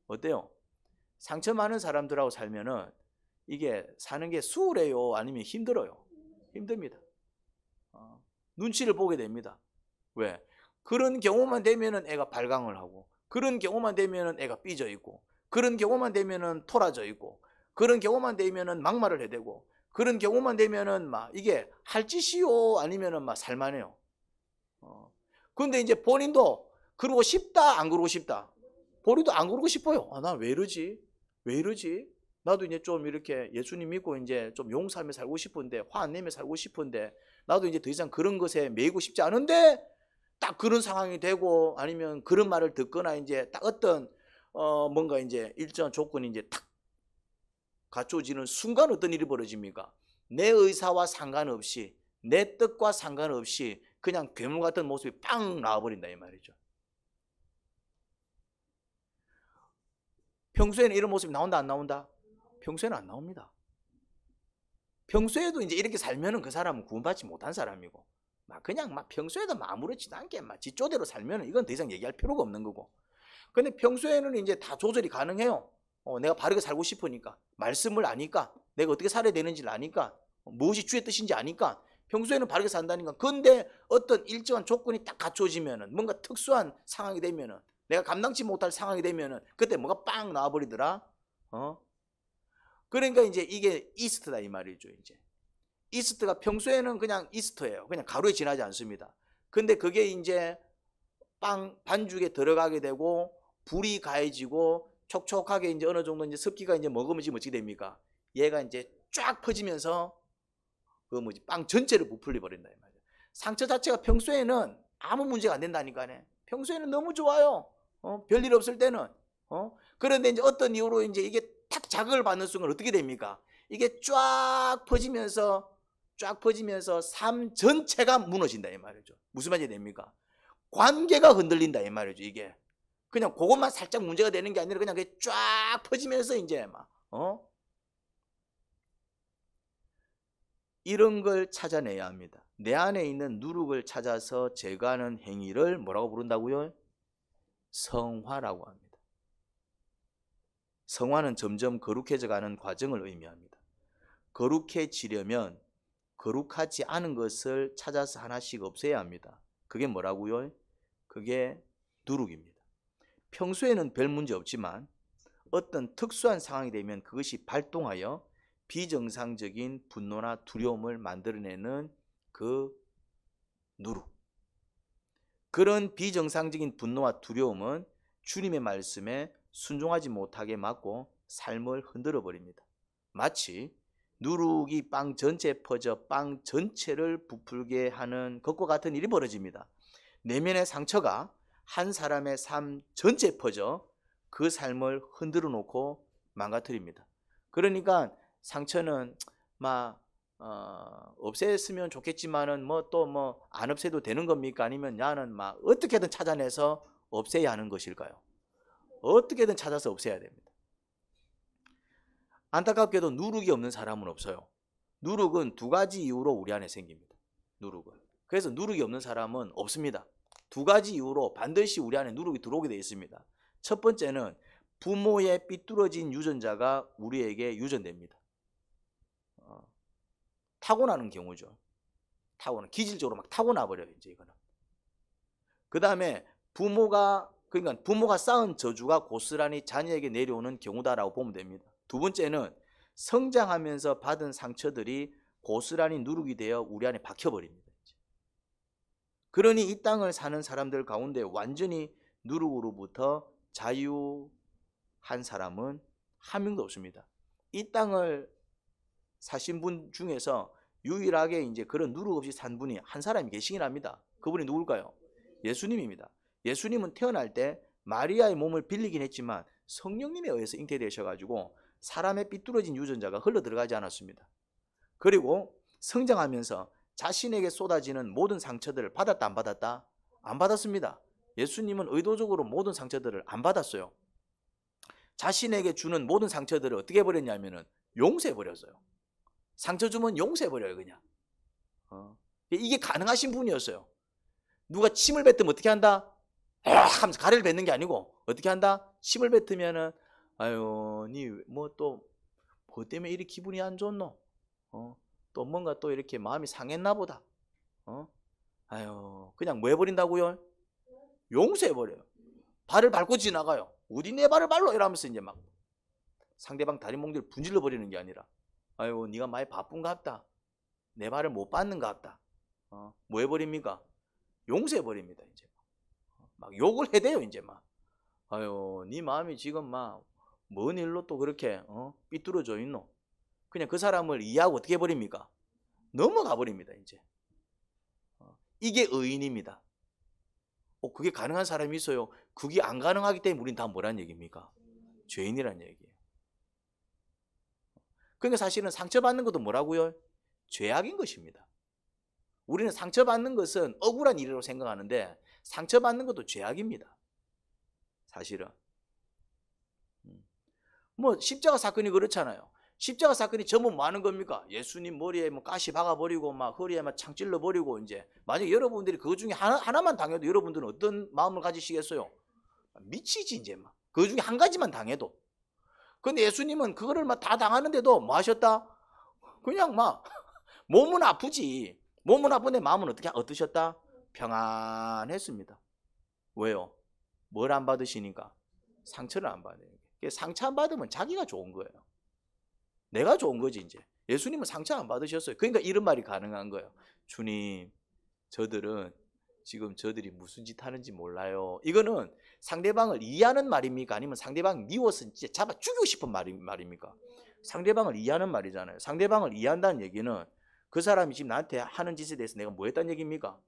어때요? 상처 많은 사람들하고 살면은 이게 사는 게 수월해요, 아니면 힘들어요? 힘듭니다. 눈치를 보게 됩니다. 왜? 그런 경우만 되면은 애가 발광을 하고, 그런 경우만 되면은 애가 삐져 있고, 그런 경우만 되면은 토라져 있고, 그런 경우만 되면은 막말을 해대고, 그런 경우만 되면은 막 이게 할 짓이요, 아니면은 막 살만해요. 근데 이제 본인도 그러고 싶다, 안 그러고 싶다. 본인도 안 그러고 싶어요. 나 왜 이러지? 왜 이러지? 나도 이제 좀 이렇게 예수님 믿고 이제 좀 용서하며 살고 싶은데, 화 안 내며 살고 싶은데, 나도 이제 더 이상 그런 것에 매이고 싶지 않은데, 딱 그런 상황이 되고, 아니면 그런 말을 듣거나, 이제 딱 어떤, 뭔가 이제 일정한 조건이 이제 탁 갖춰지는 순간 어떤 일이 벌어집니까? 내 의사와 상관없이, 내 뜻과 상관없이 그냥 괴물 같은 모습이 빵 나와버린다 이 말이죠. 평소에는 이런 모습이 나온다 안 나온다? 평소에는 안 나옵니다. 평소에도 이제 이렇게 살면은 그 사람은 구원받지 못한 사람이고, 그냥 평소에도 아무렇지도 않게 지 쪼대로 살면은 이건 더 이상 얘기할 필요가 없는 거고. 근데 평소에는 이제 다 조절이 가능해요. 내가 바르게 살고 싶으니까, 말씀을 아니까, 내가 어떻게 살아야 되는지를 아니까, 무엇이 주의 뜻인지 아니까 평소에는 바르게 산다니까. 근데 어떤 일정한 조건이 딱 갖춰지면은, 뭔가 특수한 상황이 되면은, 내가 감당치 못할 상황이 되면은 그때 뭐가 빵 나와버리더라. 그러니까 이제 이게 이스트다 이 말이죠. 이제 이스트가 평소에는 그냥 이스트예요. 그냥 가루에 지나지 않습니다. 근데 그게 이제 반죽에 들어가게 되고 불이 가해지고 촉촉하게 이제 어느 정도 이제 습기가 이제 머금어지면 어떻게 됩니까? 얘가 이제 쫙 퍼지면서 빵 전체를 부풀려 버린다 이 말이에요. 상처 자체가 평소에는 아무 문제가 안 된다니까요. 평소에는 너무 좋아요. 별일 없을 때는. 그런데 이제 어떤 이유로 이제 이게 탁 자극을 받는 순간 어떻게 됩니까? 이게 쫙 퍼지면서 삶 전체가 무너진다 이 말이죠. 무슨 말이 됩니까? 관계가 흔들린다 이 말이죠. 이게 그냥 그것만 살짝 문제가 되는 게 아니라 그냥 그게 쫙 퍼지면서 이제 이런 걸 찾아내야 합니다. 내 안에 있는 누룩을 찾아서 제거하는 행위를 뭐라고 부른다고요? 성화라고 합니다. 성화는 점점 거룩해져 가는 과정을 의미합니다. 거룩해지려면 거룩하지 않은 것을 찾아서 하나씩 없애야 합니다. 그게 뭐라고요? 그게 누룩입니다. 평소에는 별 문제 없지만 어떤 특수한 상황이 되면 그것이 발동하여 비정상적인 분노나 두려움을 만들어내는 그 누룩. 그런 비정상적인 분노와 두려움은 주님의 말씀에 순종하지 못하게 막고 삶을 흔들어 버립니다. 마치 누룩이 빵 전체에 퍼져 빵 전체를 부풀게 하는 것과 같은 일이 벌어집니다. 내면의 상처가 한 사람의 삶 전체에 퍼져 그 삶을 흔들어 놓고 망가뜨립니다. 그러니까 상처는 막 없앴으면 좋겠지만은 안 없애도 되는 겁니까? 아니면 나는 막 어떻게든 찾아내서 없애야 하는 것일까요? 어떻게든 찾아서 없애야 됩니다. 안타깝게도 누룩이 없는 사람은 없어요. 누룩은 두 가지 이유로 우리 안에 생깁니다. 누룩은. 그래서 누룩이 없는 사람은 없습니다. 두 가지 이유로 반드시 우리 안에 누룩이 들어오게 되어 있습니다. 첫 번째는 부모의 삐뚤어진 유전자가 우리에게 유전됩니다. 타고나는 경우죠. 기질적으로 막 타고나 버려요, 이제 이거는. 그 다음에 부모가 쌓은 저주가 고스란히 자녀에게 내려오는 경우다라고 보면 됩니다. 두 번째는 성장하면서 받은 상처들이 고스란히 누룩이 되어 우리 안에 박혀버립니다. 그러니 이 땅을 사는 사람들 가운데 완전히 누룩으로부터 자유한 사람은 한 명도 없습니다. 이 땅을 사신 분 중에서 유일하게 이제 그런 누룩 없이 산 분이 한 사람이 계시긴 합니다. 그분이 누굴까요? 예수님입니다. 예수님은 태어날 때 마리아의 몸을 빌리긴 했지만 성령님에 의해서 잉태되셔가지고 사람의 삐뚤어진 유전자가 흘러 들어가지 않았습니다. 그리고 성장하면서 자신에게 쏟아지는 모든 상처들을 받았다 안 받았다? 안 받았습니다. 예수님은 의도적으로 모든 상처들을 안 받았어요. 자신에게 주는 모든 상처들을 어떻게 해버렸냐면은 용서해버렸어요. 상처 주면 용서해버려요, 그냥. 이게 가능하신 분이었어요. 누가 침을 뱉으면 어떻게 한다? 하면서 가래를 뱉는 게 아니고 어떻게 한다? 침을 뱉으면은 아유, 니 뭐 때문에 이렇게 기분이 안 좋노? 또 뭔가 또 이렇게 마음이 상했나 보다. 아유, 그냥 뭐 해버린다고요? 용서해버려요. 발을 밟고 지나가요. 어디 내 발을 밟로 이러면서 이제 막 상대방 다리 몽둥이를 분질러 버리는 게 아니라 아유, 네가 많이 바쁜갑다. 내 발을 못 받는갑다. 뭐 해버립니까? 용서해버립니다. 이제 막 욕을 해대요. 이제 막 아유, 네 마음이 지금 막 뭔 일로 또 그렇게 삐뚤어져 있노? 그냥 그 사람을 이해하고 어떻게 해버립니까? 넘어가 버립니다. 이제 이게 의인입니다. 그게 가능한 사람이 있어요? 그게 안 가능하기 때문에 우린 다 뭐란 얘기입니까? 죄인이란 얘기예요. 그러니까 사실은 상처받는 것도 뭐라고요? 죄악인 것입니다. 우리는 상처받는 것은 억울한 일이라고 생각하는데 상처받는 것도 죄악입니다. 사실은. 뭐 십자가 사건이 그렇잖아요. 십자가 사건이 전부 뭐 하는 겁니까? 예수님 머리에 뭐 가시 박아버리고 막 허리에 막 창 찔러버리고 이제 만약에 여러분들이 그거 중에 하나만 당해도 여러분들은 어떤 마음을 가지시겠어요? 미치지 이제 막. 그 중에 한 가지만 당해도. 근데 예수님은 그거를 막 다 당하는데도 뭐 하셨다? 그냥 막 몸은 아프지. 몸은 아픈데 마음은 어떠셨다? 평안했습니다. 왜요? 뭘 안 받으시니까? 상처를 안 받아요. 상처 안 받으면 자기가 좋은 거예요. 내가 좋은 거지 이제. 예수님은 상처 안 받으셨어요. 그러니까 이런 말이 가능한 거예요. 주님, 저들이 무슨 짓 하는지 몰라요. 이거는 상대방을 이해하는 말입니까? 아니면 상대방 미워서 진짜 잡아 죽이고 싶은 말입니까? 상대방을 이해하는 말이잖아요. 상대방을 이해한다는 얘기는 그 사람이 지금 나한테 하는 짓에 대해서 내가 뭐 했다는 얘기입니까?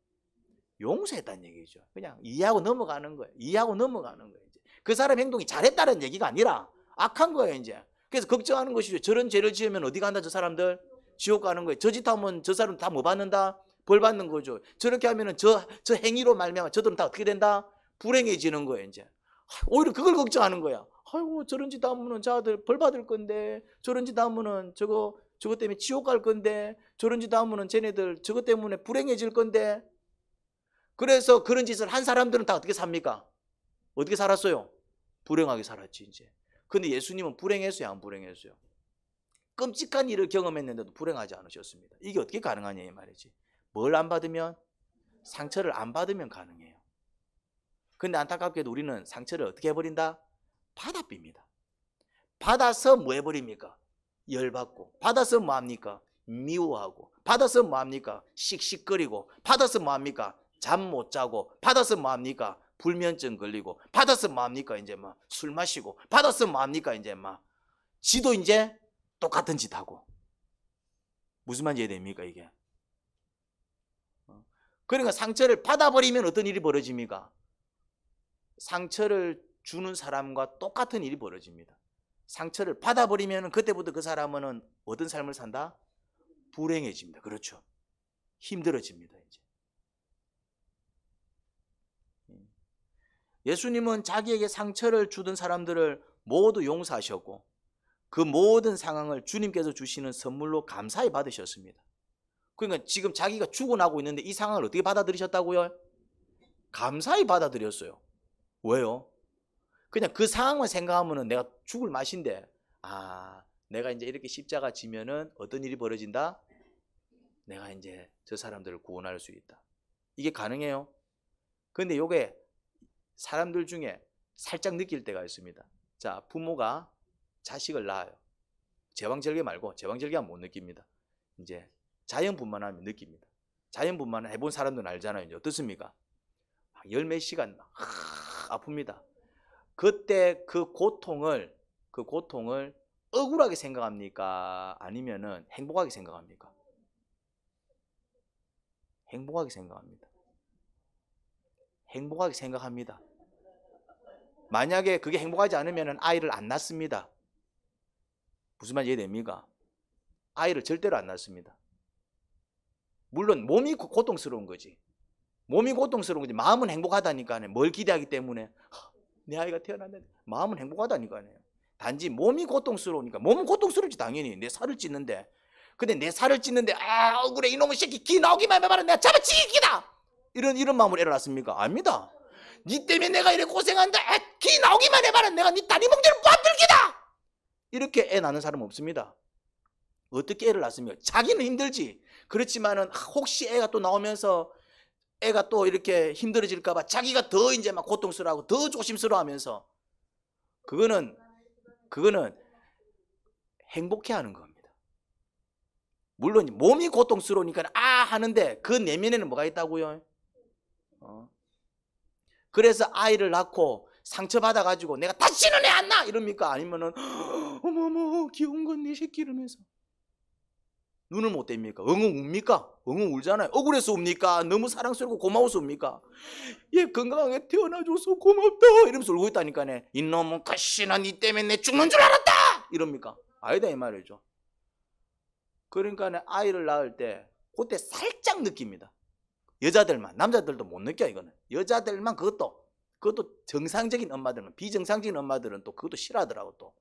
용서했다는 얘기죠. 그냥 이해하고 넘어가는 거예요. 이해하고 넘어가는 거예요. 이제. 그 사람 행동이 잘했다는 얘기가 아니라 악한 거예요, 이제. 그래서 걱정하는 것이죠. 저런 죄를 지으면 어디 간다, 저 사람들? 지옥 가는 거예요. 저 짓 하면 저 사람 다 뭐 받는다? 벌 받는 거죠. 저렇게 하면은 저 행위로 말미암아 저들은 다 어떻게 된다? 불행해지는 거예요, 이제. 오히려 그걸 걱정하는 거야. 아이고, 저런 짓 하면은 자들 벌 받을 건데, 저런 짓 하면은 저거 때문에 지옥 갈 건데, 저런 짓 하면은 쟤네들 저것 때문에 불행해질 건데. 그래서 그런 짓을 한 사람들은 다 어떻게 삽니까? 어떻게 살았어요? 불행하게 살았지, 이제. 근데 예수님은 불행했어요, 안 불행했어요? 끔찍한 일을 경험했는데도 불행하지 않으셨습니다. 이게 어떻게 가능하냐 이 말이지. 뭘 안 받으면? 상처를 안 받으면 가능해요. 근데 안타깝게도 우리는 상처를 어떻게 해버린다? 받아빕니다. 받아서 뭐 해버립니까? 열받고. 받아서 뭐 합니까? 미워하고. 받아서 뭐 합니까? 씩씩거리고. 받아서 뭐 합니까? 잠 못 자고. 받아서 뭐 합니까? 불면증 걸리고, 받았으면 뭐합니까? 이제 막 술 마시고, 받았으면 뭐합니까? 이제 막 지도 이제 똑같은 짓 하고. 무슨 말인지 이해됩니까 이게? 그러니까 상처를 받아버리면 어떤 일이 벌어집니까? 상처를 주는 사람과 똑같은 일이 벌어집니다. 상처를 받아버리면 그때부터 그 사람은 어떤 삶을 산다? 불행해집니다. 그렇죠. 힘들어집니다. 이제. 예수님은 자기에게 상처를 주던 사람들을 모두 용서하셨고 그 모든 상황을 주님께서 주시는 선물로 감사히 받으셨습니다. 그러니까 지금 자기가 죽어나고 있는데 이 상황을 어떻게 받아들이셨다고요? 감사히 받아들였어요. 왜요? 그냥 그 상황만 생각하면 내가 죽을 맛인데, 내가 이제 이렇게 십자가 지면은 어떤 일이 벌어진다? 내가 이제 저 사람들을 구원할 수 있다. 이게 가능해요? 근데 요게 사람들 중에 살짝 느낄 때가 있습니다. 자, 부모가 자식을 낳아요. 제왕절개 말고, 제왕절개는 못 느낍니다. 이제 자연분만하면 느낍니다. 자연분만 해본 사람들은 알잖아요. 이제 어떻습니까? 열 몇 시간 아픕니다. 그때 그 고통을 억울하게 생각합니까? 아니면은 행복하게 생각합니까? 행복하게 생각합니다. 행복하게 생각합니다. 만약에 그게 행복하지 않으면 아이를 안 낳습니다. 무슨 말인지 이해됩니까? 아이를 절대로 안 낳습니다. 물론 몸이 고통스러운 거지. 몸이 고통스러운 거지. 마음은 행복하다니까요. 뭘 기대하기 때문에 내 아이가 태어났는데 마음은 행복하다니까요. 단지 몸이 고통스러우니까. 몸은 고통스럽지 당연히. 내 살을 찢는데. 근데 내 살을 찢는데 억울해 이놈의 새끼 기 나오기만 해봐라 내가 잡아치기다. 이런 마음으로 애를 낳습니까? 아닙니다. 니 때문에 내가 이렇게 고생한다. 기 나오기만 해봐라 내가 니 다리 몽둥이를 부합들기다. 이렇게 애 낳는 사람 없습니다. 어떻게 애를 낳습니까? 자기는 힘들지. 그렇지만은 혹시 애가 또 나오면서 애가 또 이렇게 힘들어질까봐 자기가 더 이제 막 고통스러워하고 더 조심스러워하면서 그거는 행복해하는 겁니다. 물론 몸이 고통스러우니까 하는데 그 내면에는 뭐가 있다고요? 그래서 아이를 낳고 상처받아가지고 내가 다시는 애 안 낳아 이럽니까? 아니면은 어머머 귀여운 건 내 새끼 이러면서 눈을 못 뗍니까? 엉엉 웁니까? 엉엉 울잖아요. 억울해서 웁니까? 너무 사랑스럽고 고마워서 웁니까? 얘 건강하게 태어나줘서 고맙다 이러면서 울고 있다니까네. 이놈은 가시나 니 때문에 내 죽는 줄 알았다 이럽니까? 아니다 이 말이죠. 그러니까 아이를 낳을 때 그때 살짝 느낍니다. 여자들만, 남자들도 못 느껴. 이거는 여자들만. 그것도 정상적인 엄마들은, 비정상적인 엄마들은 또 그것도 싫어하더라고. 또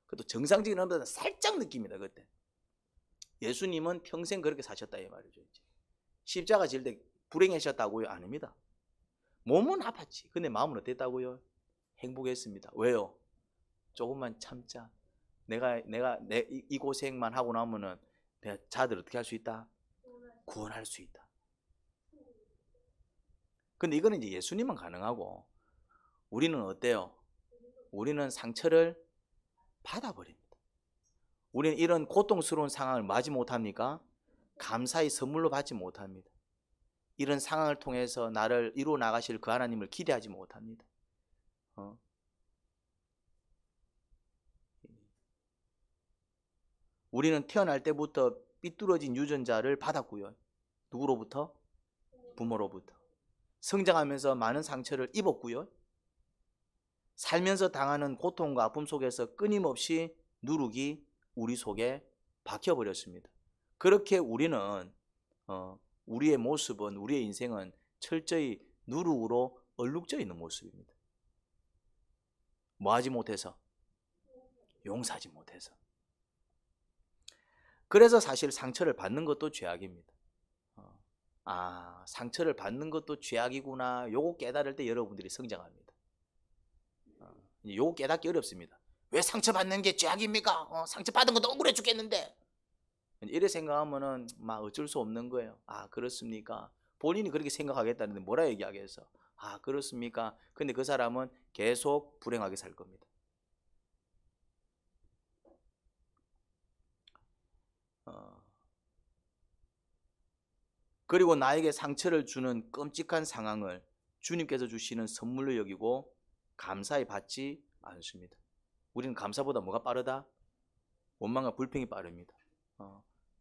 그것도 정상적인 엄마들은 살짝 느낍니다. 그때. 예수님은 평생 그렇게 사셨다 이 말이죠. 십자가 질 때 불행하셨다고요? 아닙니다. 몸은 아팠지. 근데 마음은 어땠다고요? 행복했습니다. 왜요? 조금만 참자. 내가 이 고생만 하고 나면은 내가 자들 어떻게 할 수 있다? 구원할 수 있다. 근데 이거는 이제 예수님은 가능하고 우리는 어때요? 우리는 상처를 받아버립니다. 우리는 이런 고통스러운 상황을 맞이 못합니까? 감사히 선물로 받지 못합니다. 이런 상황을 통해서 나를 이루어 나가실 그 하나님을 기대하지 못합니다. 우리는 태어날 때부터 삐뚤어진 유전자를 받았고요. 누구로부터? 부모로부터. 성장하면서 많은 상처를 입었고요. 살면서 당하는 고통과 아픔 속에서 끊임없이 누룩이 우리 속에 박혀버렸습니다. 그렇게 우리는 우리의 모습은, 우리의 인생은 철저히 누룩으로 얼룩져 있는 모습입니다. 뭐하지 못해서? 용서하지 못해서. 그래서 사실 상처를 받는 것도 죄악입니다. 상처를 받는 것도 죄악이구나. 요거 깨달을 때 여러분들이 성장합니다. 요거 깨닫기 어렵습니다. 왜 상처받는 게 죄악입니까? 상처받은 것도 억울해 죽겠는데. 이래 생각하면은 막 어쩔 수 없는 거예요. 그렇습니까? 본인이 그렇게 생각하겠다는데 뭐라 얘기하겠어? 그렇습니까? 근데 그 사람은 계속 불행하게 살 겁니다. 그리고 나에게 상처를 주는 끔찍한 상황을 주님께서 주시는 선물로 여기고 감사히 받지 않습니다. 우리는 감사보다 뭐가 빠르다? 원망과 불평이 빠릅니다.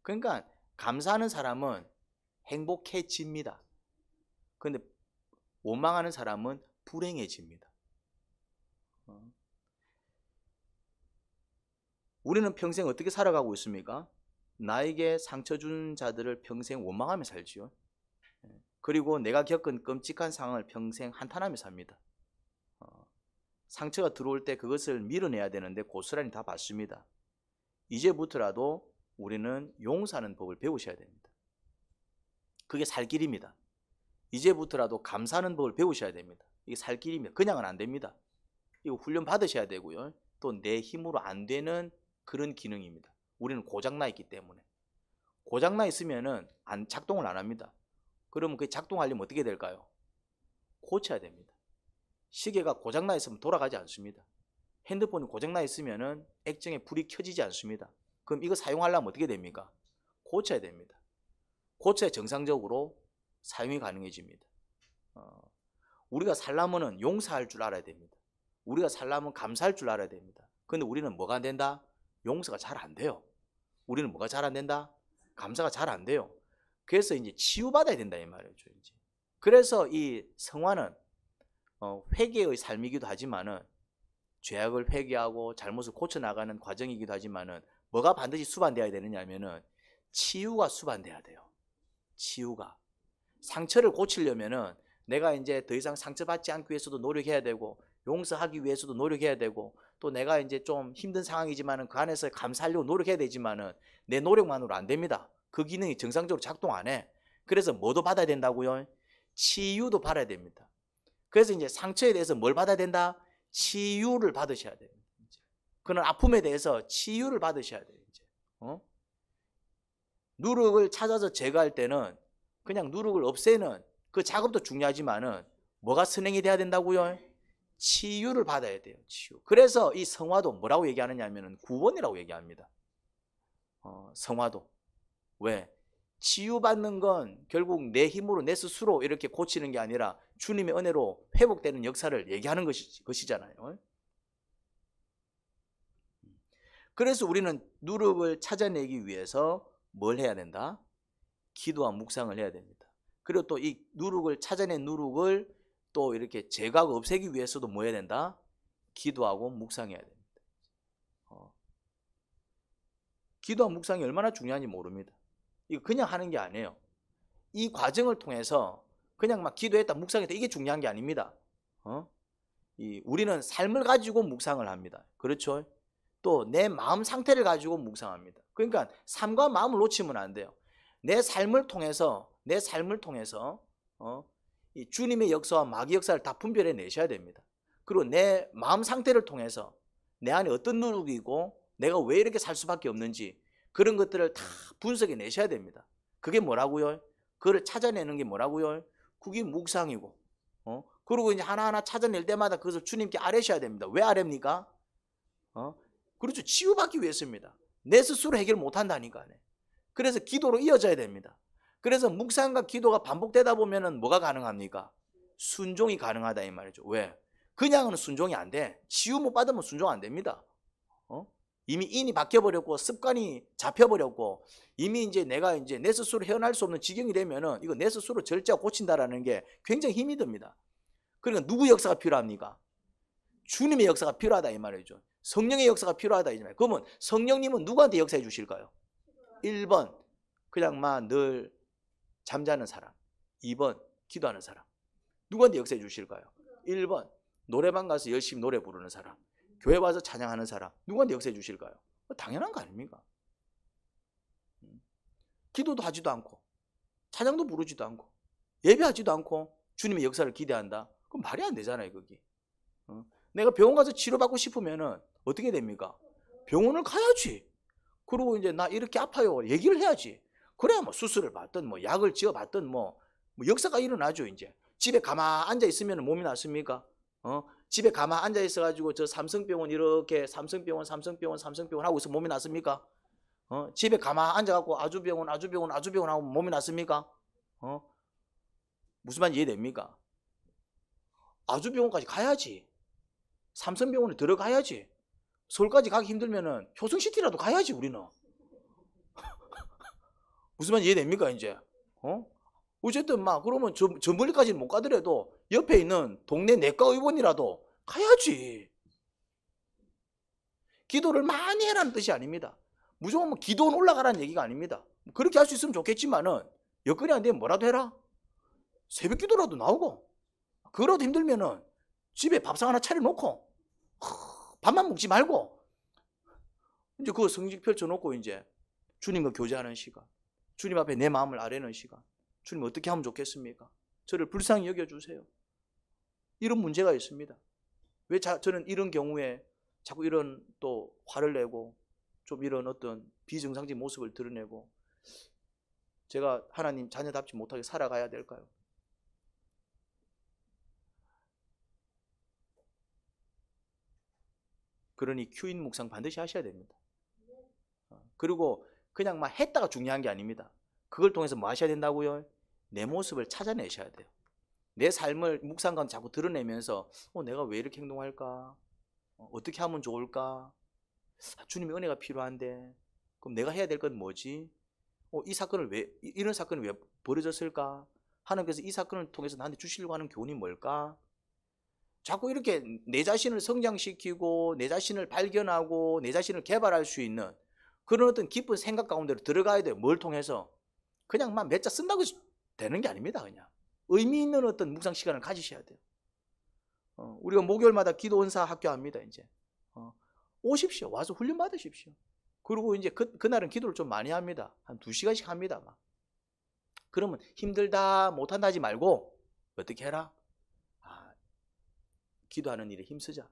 그러니까 감사하는 사람은 행복해집니다. 그런데 원망하는 사람은 불행해집니다. 우리는 평생 어떻게 살아가고 있습니까? 나에게 상처 준 자들을 평생 원망하며 살지요. 그리고 내가 겪은 끔찍한 상황을 평생 한탄하며 삽니다. 상처가 들어올 때 그것을 밀어내야 되는데 고스란히 다 받습니다. 이제부터라도 우리는 용서하는 법을 배우셔야 됩니다. 그게 살 길입니다. 이제부터라도 감사하는 법을 배우셔야 됩니다. 이게 살 길입니다. 그냥은 안 됩니다. 이거 훈련 받으셔야 되고요. 또 내 힘으로 안 되는 그런 기능입니다. 우리는 고장나 있기 때문에. 고장나 있으면은 작동을 안 합니다. 그러면 그게 작동하려면 어떻게 될까요? 고쳐야 됩니다. 시계가 고장나 있으면 돌아가지 않습니다. 핸드폰이 고장나 있으면은 액정에 불이 켜지지 않습니다. 그럼 이거 사용하려면 어떻게 됩니까? 고쳐야 됩니다. 고쳐야 정상적으로 사용이 가능해집니다. 우리가 살려면 용서할 줄 알아야 됩니다. 우리가 살려면 감사할 줄 알아야 됩니다. 근데 우리는 뭐가 안 된다? 용서가 잘 안 돼요. 우리는 뭐가 잘 안 된다? 감사가 잘 안 돼요. 그래서 이제 치유받아야 된다 이 말이죠. 이제. 그래서 이 성화는 회개의 삶이기도 하지만은 죄악을 회개하고 잘못을 고쳐나가는 과정이기도 하지만은 뭐가 반드시 수반되어야 되느냐면은 치유가 수반돼야 돼요. 치유가. 상처를 고치려면은 내가 이제 더 이상 상처받지 않기 위해서도 노력해야 되고 용서하기 위해서도 노력해야 되고 또 내가 이제 좀 힘든 상황이지만은 그 안에서 감사하려고 노력해야 되지만은 내 노력만으로 안 됩니다. 그 기능이 정상적으로 작동 안 해. 그래서 뭐도 받아야 된다고요? 치유도 받아야 됩니다. 그래서 이제 상처에 대해서 뭘 받아야 된다? 치유를 받으셔야 돼요. 그런 아픔에 대해서 치유를 받으셔야 돼요. 이제. 누룩을 찾아서 제거할 때는 그냥 누룩을 없애는 그 작업도 중요하지만은 뭐가 선행이 돼야 된다고요? 치유를 받아야 돼요. 치유. 그래서 이 성화도 뭐라고 얘기하느냐 하면은 구원이라고 얘기합니다. 성화도. 왜? 치유받는 건 결국 내 힘으로 내 스스로 이렇게 고치는 게 아니라 주님의 은혜로 회복되는 역사를 얘기하는 것이잖아요. 그래서 우리는 누룩을 찾아내기 위해서 뭘 해야 된다? 기도와 묵상을 해야 됩니다. 그리고 또 이 누룩을 찾아낸 누룩을 또 이렇게 제거하고 없애기 위해서도 뭐 해야 된다? 기도하고 묵상해야 됩니다. 기도와 묵상이 얼마나 중요한지 모릅니다. 이거 그냥 하는 게 아니에요. 이 과정을 통해서 그냥 막 기도했다 묵상했다 이게 중요한 게 아닙니다. 우리는 삶을 가지고 묵상을 합니다. 그렇죠? 또 내 마음 상태를 가지고 묵상합니다. 그러니까 삶과 마음을 놓치면 안 돼요. 내 삶을 통해서 이 주님의 역사와 마귀 역사를 다 분별해 내셔야 됩니다. 그리고 내 마음 상태를 통해서 내 안에 어떤 누룩이고 내가 왜 이렇게 살 수밖에 없는지 그런 것들을 다 분석해 내셔야 됩니다. 그게 뭐라고요? 그걸 찾아내는 게 뭐라고요? 그게 묵상이고 그리고 이제 하나하나 찾아낼 때마다 그것을 주님께 아뢰셔야 됩니다. 왜 아뢰입니까? 그렇죠. 치유받기 위해서입니다. 내 스스로 해결 못한다니까. 그래서 기도로 이어져야 됩니다. 그래서 묵상과 기도가 반복되다 보면은 뭐가 가능합니까? 순종이 가능하다 이 말이죠. 왜? 그냥은 순종이 안 돼. 치유 못 받으면 순종 안 됩니다. 이미 인이 바뀌어버렸고 습관이 잡혀버렸고 이미 이제 내가 이제 내 스스로 헤어날 수 없는 지경이 되면은 이거 내 스스로 절제하고 고친다라는 게 굉장히 힘이 듭니다. 그러니까 누구 역사가 필요합니까? 주님의 역사가 필요하다 이 말이죠. 성령의 역사가 필요하다 이 말이에요. 그러면 성령님은 누구한테 역사해 주실까요? 1번 그냥 막 늘 잠자는 사람, 2번 기도하는 사람. 누구한테 역사해 주실까요? 1번 노래방 가서 열심히 노래 부르는 사람, 교회 와서 찬양하는 사람. 누구한테 역사해 주실까요? 당연한 거 아닙니까? 기도도 하지도 않고 찬양도 부르지도 않고 예배하지도 않고 주님의 역사를 기대한다? 그럼 말이 안 되잖아요. 거기. 내가 병원 가서 치료받고 싶으면은 어떻게 됩니까? 병원을 가야지. 그리고 이제 나 이렇게 아파요 얘기를 해야지. 그래야 뭐 수술을 받든 뭐 약을 지어받든 뭐 역사가 일어나죠. 이제 집에 가만 앉아 있으면 몸이 낫습니까? 집에 가만 앉아 있어가지고 저 삼성병원 이렇게 삼성병원 하고 있어 몸이 낫습니까? 집에 가만 앉아갖고 아주병원 하고 몸이 낫습니까? 무슨 말인지 이해됩니까? 아주병원까지 가야지. 삼성병원에 들어가야지. 서울까지 가기 힘들면은 효성시티라도 가야지 우리는. 무슨 말인지 이해됩니까 이제? 어쨌든 막 그러면 저 멀리까지는 못 가더라도 옆에 있는 동네 내과 의원이라도 가야지. 기도를 많이 해라는 뜻이 아닙니다. 무조건 뭐 기도는 올라가라는 얘기가 아닙니다. 그렇게 할 수 있으면 좋겠지만은 여건이 안 되면 뭐라도 해라. 새벽 기도라도 나오고, 그러도 힘들면은 집에 밥상 하나 차려놓고 밥만 먹지 말고 이제 그 성직 펼쳐놓고 이제 주님과 교제하는 시간, 주님 앞에 내 마음을 아뢰는 시간. 주님 어떻게 하면 좋겠습니까? 저를 불쌍히 여겨주세요. 이런 문제가 있습니다. 왜 저는 이런 경우에 자꾸 이런 또 화를 내고 좀 이런 어떤 비정상적인 모습을 드러내고 제가 하나님 자녀답지 못하게 살아가야 될까요? 그러니 큐인 묵상 반드시 하셔야 됩니다. 그리고 그냥 막 했다가 중요한 게 아닙니다. 그걸 통해서 뭐 하셔야 된다고요? 내 모습을 찾아내셔야 돼요. 내 삶을 묵상 가운데 자꾸 드러내면서 내가 왜 이렇게 행동할까? 어떻게 하면 좋을까? 주님의 은혜가 필요한데 그럼 내가 해야 될 건 뭐지? 이 사건을 이런 사건이 왜 벌어졌을까? 하나님께서 이 사건을 통해서 나한테 주시려고 하는 교훈이 뭘까? 자꾸 이렇게 내 자신을 성장시키고 내 자신을 발견하고 내 자신을 개발할 수 있는 그런 어떤 깊은 생각 가운데로 들어가야 돼요. 뭘 통해서? 그냥 막 몇 자 쓴다고 되는 게 아닙니다. 그냥 의미 있는 어떤 묵상 시간을 가지셔야 돼요. 우리가 목요일마다 기도 은사 학교 합니다. 이제 오십시오. 와서 훈련 받으십시오. 그리고 이제 그날은 기도를 좀 많이 합니다. 한 2시간씩 합니다. 막. 그러면 힘들다 못한다 하지 말고 어떻게 해라? 기도하는 일에 힘쓰자.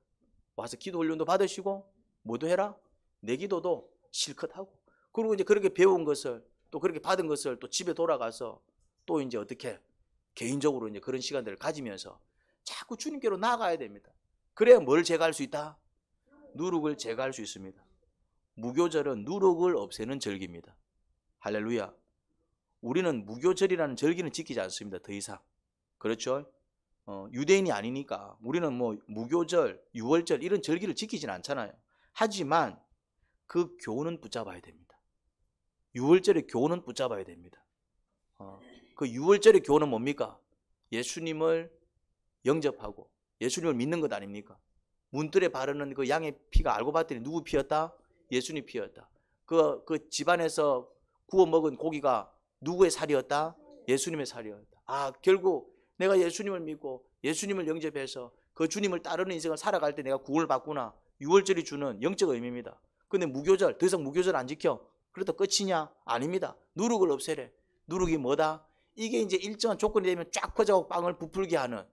와서 기도 훈련도 받으시고 뭐도 해라? 내 기도도 실컷 하고. 그리고 이제 그렇게 배운 것을 또 그렇게 받은 것을 또 집에 돌아가서 또 이제 어떻게 개인적으로 이제 그런 시간들을 가지면서 자꾸 주님께로 나아가야 됩니다. 그래야 뭘 제거할 수 있다? 누룩을 제거할 수 있습니다. 무교절은 누룩을 없애는 절기입니다. 할렐루야. 우리는 무교절이라는 절기는 지키지 않습니다. 더 이상. 그렇죠? 유대인이 아니니까 우리는 뭐 무교절, 유월절 이런 절기를 지키지는 않잖아요. 하지만 그 교훈은 붙잡아야 됩니다. 유월절의 교훈은 붙잡아야 됩니다. 그 유월절의 교훈은 뭡니까? 예수님을 영접하고 예수님을 믿는 것 아닙니까? 문들에 바르는 그 양의 피가 알고 봤더니 누구 피였다? 예수님 피였다. 그 집안에서 구워 먹은 고기가 누구의 살이었다? 예수님의 살이었다. 결국 내가 예수님을 믿고 예수님을 영접해서 그 주님을 따르는 인생을 살아갈 때 내가 구원을 받구나. 유월절이 주는 영적 의미입니다. 근데 무교절, 더 이상 무교절 안 지켜? 그러다 끝이냐? 아닙니다. 누룩을 없애래. 누룩이 뭐다? 이게 이제 일정한 조건이 되면 쫙 퍼져서 빵을 부풀게 하는,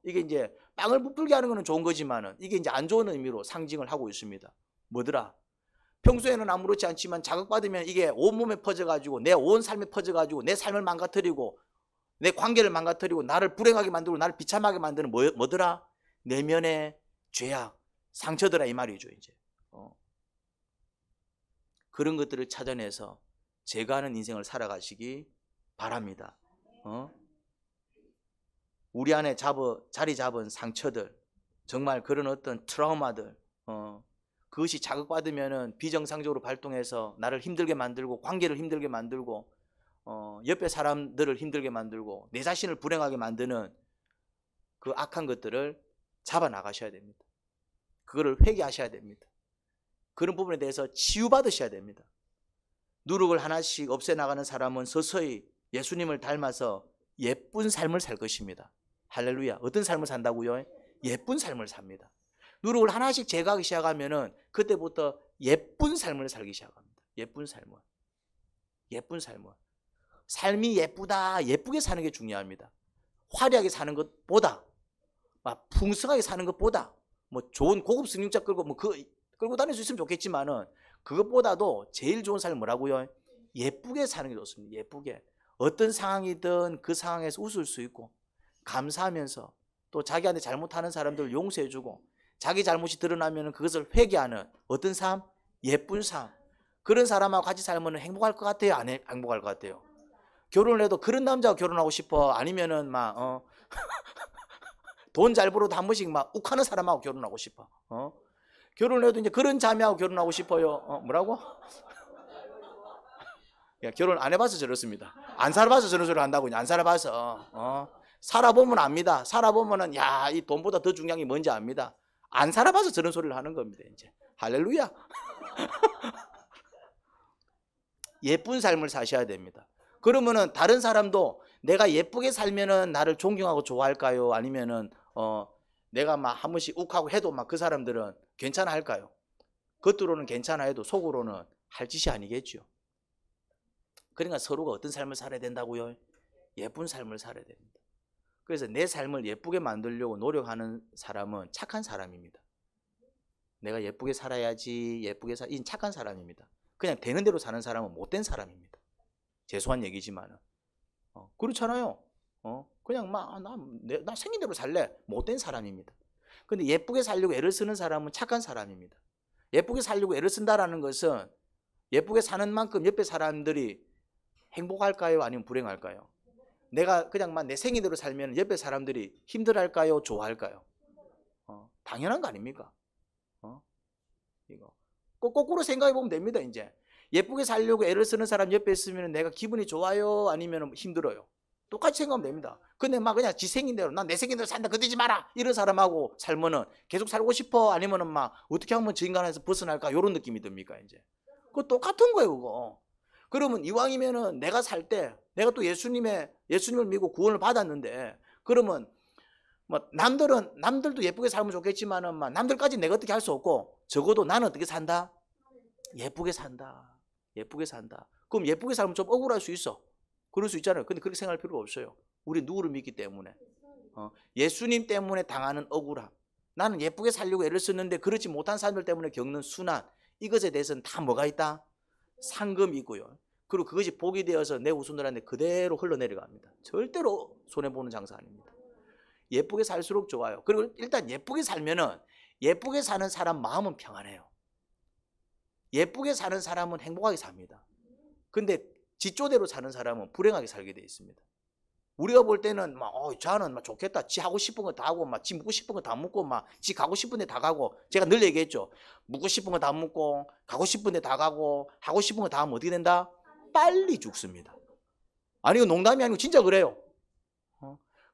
이게 이제 빵을 부풀게 하는 거는 좋은 거지만은 이게 이제 안 좋은 의미로 상징을 하고 있습니다. 뭐더라? 평소에는 아무렇지 않지만 자극받으면 이게 온몸에 퍼져가지고 내 온 삶에 퍼져가지고 내 삶을 망가뜨리고 내 관계를 망가뜨리고 나를 불행하게 만들고 나를 비참하게 만드는 뭐더라? 내면의 죄악, 상처더라 이 말이죠. 이제 그런 것들을 찾아내서 제거하는 인생을 살아가시기 바랍니다. 우리 안에 자리 잡은 상처들, 정말 그런 어떤 트라우마들, 그것이 자극받으면 비정상적으로 발동해서 나를 힘들게 만들고 관계를 힘들게 만들고 옆에 사람들을 힘들게 만들고 내 자신을 불행하게 만드는 그 악한 것들을 잡아 나가셔야 됩니다. 그거를 회개하셔야 됩니다. 그런 부분에 대해서 치유받으셔야 됩니다. 누룩을 하나씩 없애나가는 사람은 서서히 예수님을 닮아서 예쁜 삶을 살 것입니다. 할렐루야. 어떤 삶을 산다고요? 예쁜 삶을 삽니다. 누룩을 하나씩 제거하기 시작하면은 그때부터 예쁜 삶을 살기 시작합니다. 예쁜 삶을. 예쁜 삶을. 삶이 예쁘다, 예쁘게 사는 게 중요합니다. 화려하게 사는 것보다, 막 풍성하게 사는 것보다, 뭐 좋은 고급 승용차 끌고 끌고 다닐 수 있으면 좋겠지만은 그것보다도 제일 좋은 삶은 뭐라고요? 예쁘게 사는 게 좋습니다. 예쁘게. 어떤 상황이든 그 상황에서 웃을 수 있고 감사하면서 또 자기한테 잘못하는 사람들을 용서해주고 자기 잘못이 드러나면 그것을 회개하는 어떤 삶? 예쁜 삶. 그런 사람하고 같이 살면 행복할 것 같아요? 안 행복할 것 같아요? 결혼을 해도 그런 남자와 결혼하고 싶어? 아니면은 돈 잘 벌어도 한 번씩 막 욱하는 사람하고 결혼하고 싶어. 결혼을 해도 이제 그런 자매하고 결혼하고 싶어요. 뭐라고? 야, 결혼 안 해봐서 저렇습니다. 안 살아봐서 저런 소리 한다고. 안 살아봐서. 살아보면 압니다. 살아보면은 야, 이 돈보다 더 중요한 게 뭔지 압니다. 안 살아봐서 저런 소리를 하는 겁니다. 이제 할렐루야. 예쁜 삶을 사셔야 됩니다. 그러면은 다른 사람도 내가 예쁘게 살면은 나를 존경하고 좋아할까요? 아니면은 내가 막 한 번씩 욱하고 해도 막 그 사람들은 괜찮아 할까요? 겉으로는 괜찮아 해도 속으로는 할 짓이 아니겠죠. 그러니까 서로가 어떤 삶을 살아야 된다고요? 예쁜 삶을 살아야 됩니다. 그래서 내 삶을 예쁘게 만들려고 노력하는 사람은 착한 사람입니다. 내가 예쁘게 살아야지, 예쁘게 이 착한 사람입니다. 그냥 되는 대로 사는 사람은 못된 사람입니다. 죄송한 얘기지만은 그렇잖아요. 그냥 막 나 생긴 대로 살래, 못된 사람입니다. 근데 예쁘게 살려고 애를 쓰는 사람은 착한 사람입니다. 예쁘게 살려고 애를 쓴다라는 것은 예쁘게 사는 만큼 옆에 사람들이 행복할까요? 아니면 불행할까요? 내가 그냥 막 내 생이대로 살면 옆에 사람들이 힘들어할까요? 좋아할까요? 당연한 거 아닙니까? 이거 거꾸로 생각해 보면 됩니다. 이제 예쁘게 살려고 애를 쓰는 사람 옆에 있으면 내가 기분이 좋아요? 아니면 힘들어요? 똑같이 생각하면 됩니다. 근데 막 그냥 지 생긴대로 난 내 생긴대로 산다 그러지 마라 이런 사람하고 살면은 계속 살고 싶어? 아니면은 막 어떻게 하면 저 인간에서 벗어날까? 이런 느낌이 듭니까? 이제 그거 똑같은 거예요. 그거. 그러면 이왕이면은 내가 살 때 내가 또 예수님을 믿고 구원을 받았는데 그러면 뭐 남들도 예쁘게 살면 좋겠지만은 막 남들까지 내가 어떻게 할 수 없고 적어도 나는 어떻게 산다? 예쁘게 산다. 예쁘게 산다. 그럼 예쁘게 살면 좀 억울할 수 있어. 그럴 수 있잖아요. 근데 그렇게 생각할 필요가 없어요. 우리 누구를 믿기 때문에. 예수님 때문에 당하는 억울함. 나는 예쁘게 살려고 애를 썼는데 그렇지 못한 사람들 때문에 겪는 순환. 이것에 대해서는 다 뭐가 있다? 상금이 있고요. 그리고 그것이 복이 되어서 내 후손들한테 그대로 흘러내려갑니다. 절대로 손해보는 장사 아닙니다. 예쁘게 살수록 좋아요. 그리고 일단 예쁘게 살면은 예쁘게 사는 사람 마음은 평안해요. 예쁘게 사는 사람은 행복하게 삽니다. 근데 지조대로 사는 사람은 불행하게 살게 돼 있습니다. 우리가 볼 때는 막 저는 막 좋겠다. 지 하고 싶은 거 다 하고 막 지 묻고 싶은 거 다 묻고 막 지 가고 싶은 데 다 가고 제가 늘 얘기했죠. 묻고 싶은 거 다 묻고 가고 싶은 데 다 가고 하고 싶은 거 다 하면 어떻게 된다? 빨리 죽습니다. 아니 이거 농담이 아니고 진짜 그래요.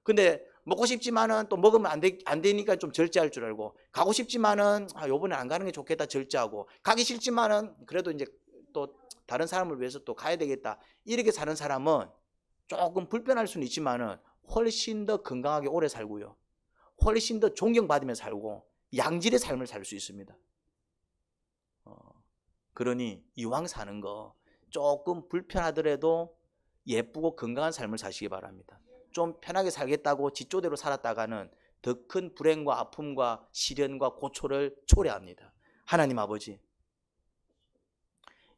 근데 먹고 싶지만은 또 먹으면 안 되니까 좀 절제할 줄 알고 가고 싶지만은 요번에 안 가는 게 좋겠다 절제하고 가기 싫지만은 그래도 이제 또 다른 사람을 위해서 또 가야 되겠다 이렇게 사는 사람은 조금 불편할 수는 있지만은 훨씬 더 건강하게 오래 살고요. 훨씬 더 존경받으며 살고 양질의 삶을 살 수 있습니다. 그러니 이왕 사는 거 조금 불편하더라도 예쁘고 건강한 삶을 사시기 바랍니다. 좀 편하게 살겠다고 지조대로 살았다가는 더 큰 불행과 아픔과 시련과 고초를 초래합니다. 하나님 아버지,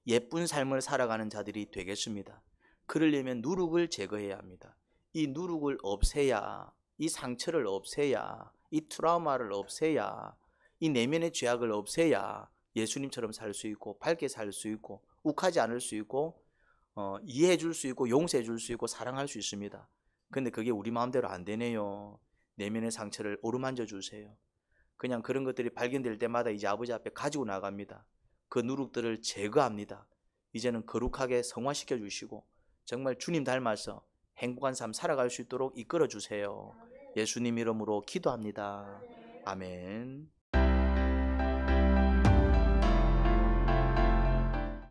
예쁜 삶을 살아가는 자들이 되겠습니다. 그러려면 누룩을 제거해야 합니다. 이 누룩을 없애야, 이 상처를 없애야, 이 트라우마를 없애야, 이 내면의 죄악을 없애야 예수님처럼 살 수 있고 밝게 살 수 있고 욱하지 않을 수 있고 이해해 줄 수 있고 용서해 줄 수 있고 사랑할 수 있습니다. 근데 그게 우리 마음대로 안 되네요. 내면의 상처를 어루만져 주세요. 그냥 그런 것들이 발견될 때마다 이제 아버지 앞에 가지고 나갑니다. 그 누룩들을 제거합니다. 이제는 거룩하게 성화시켜 주시고 정말 주님 닮아서 행복한 삶 살아갈 수 있도록 이끌어 주세요. 예수님 이름으로 기도합니다. 아멘.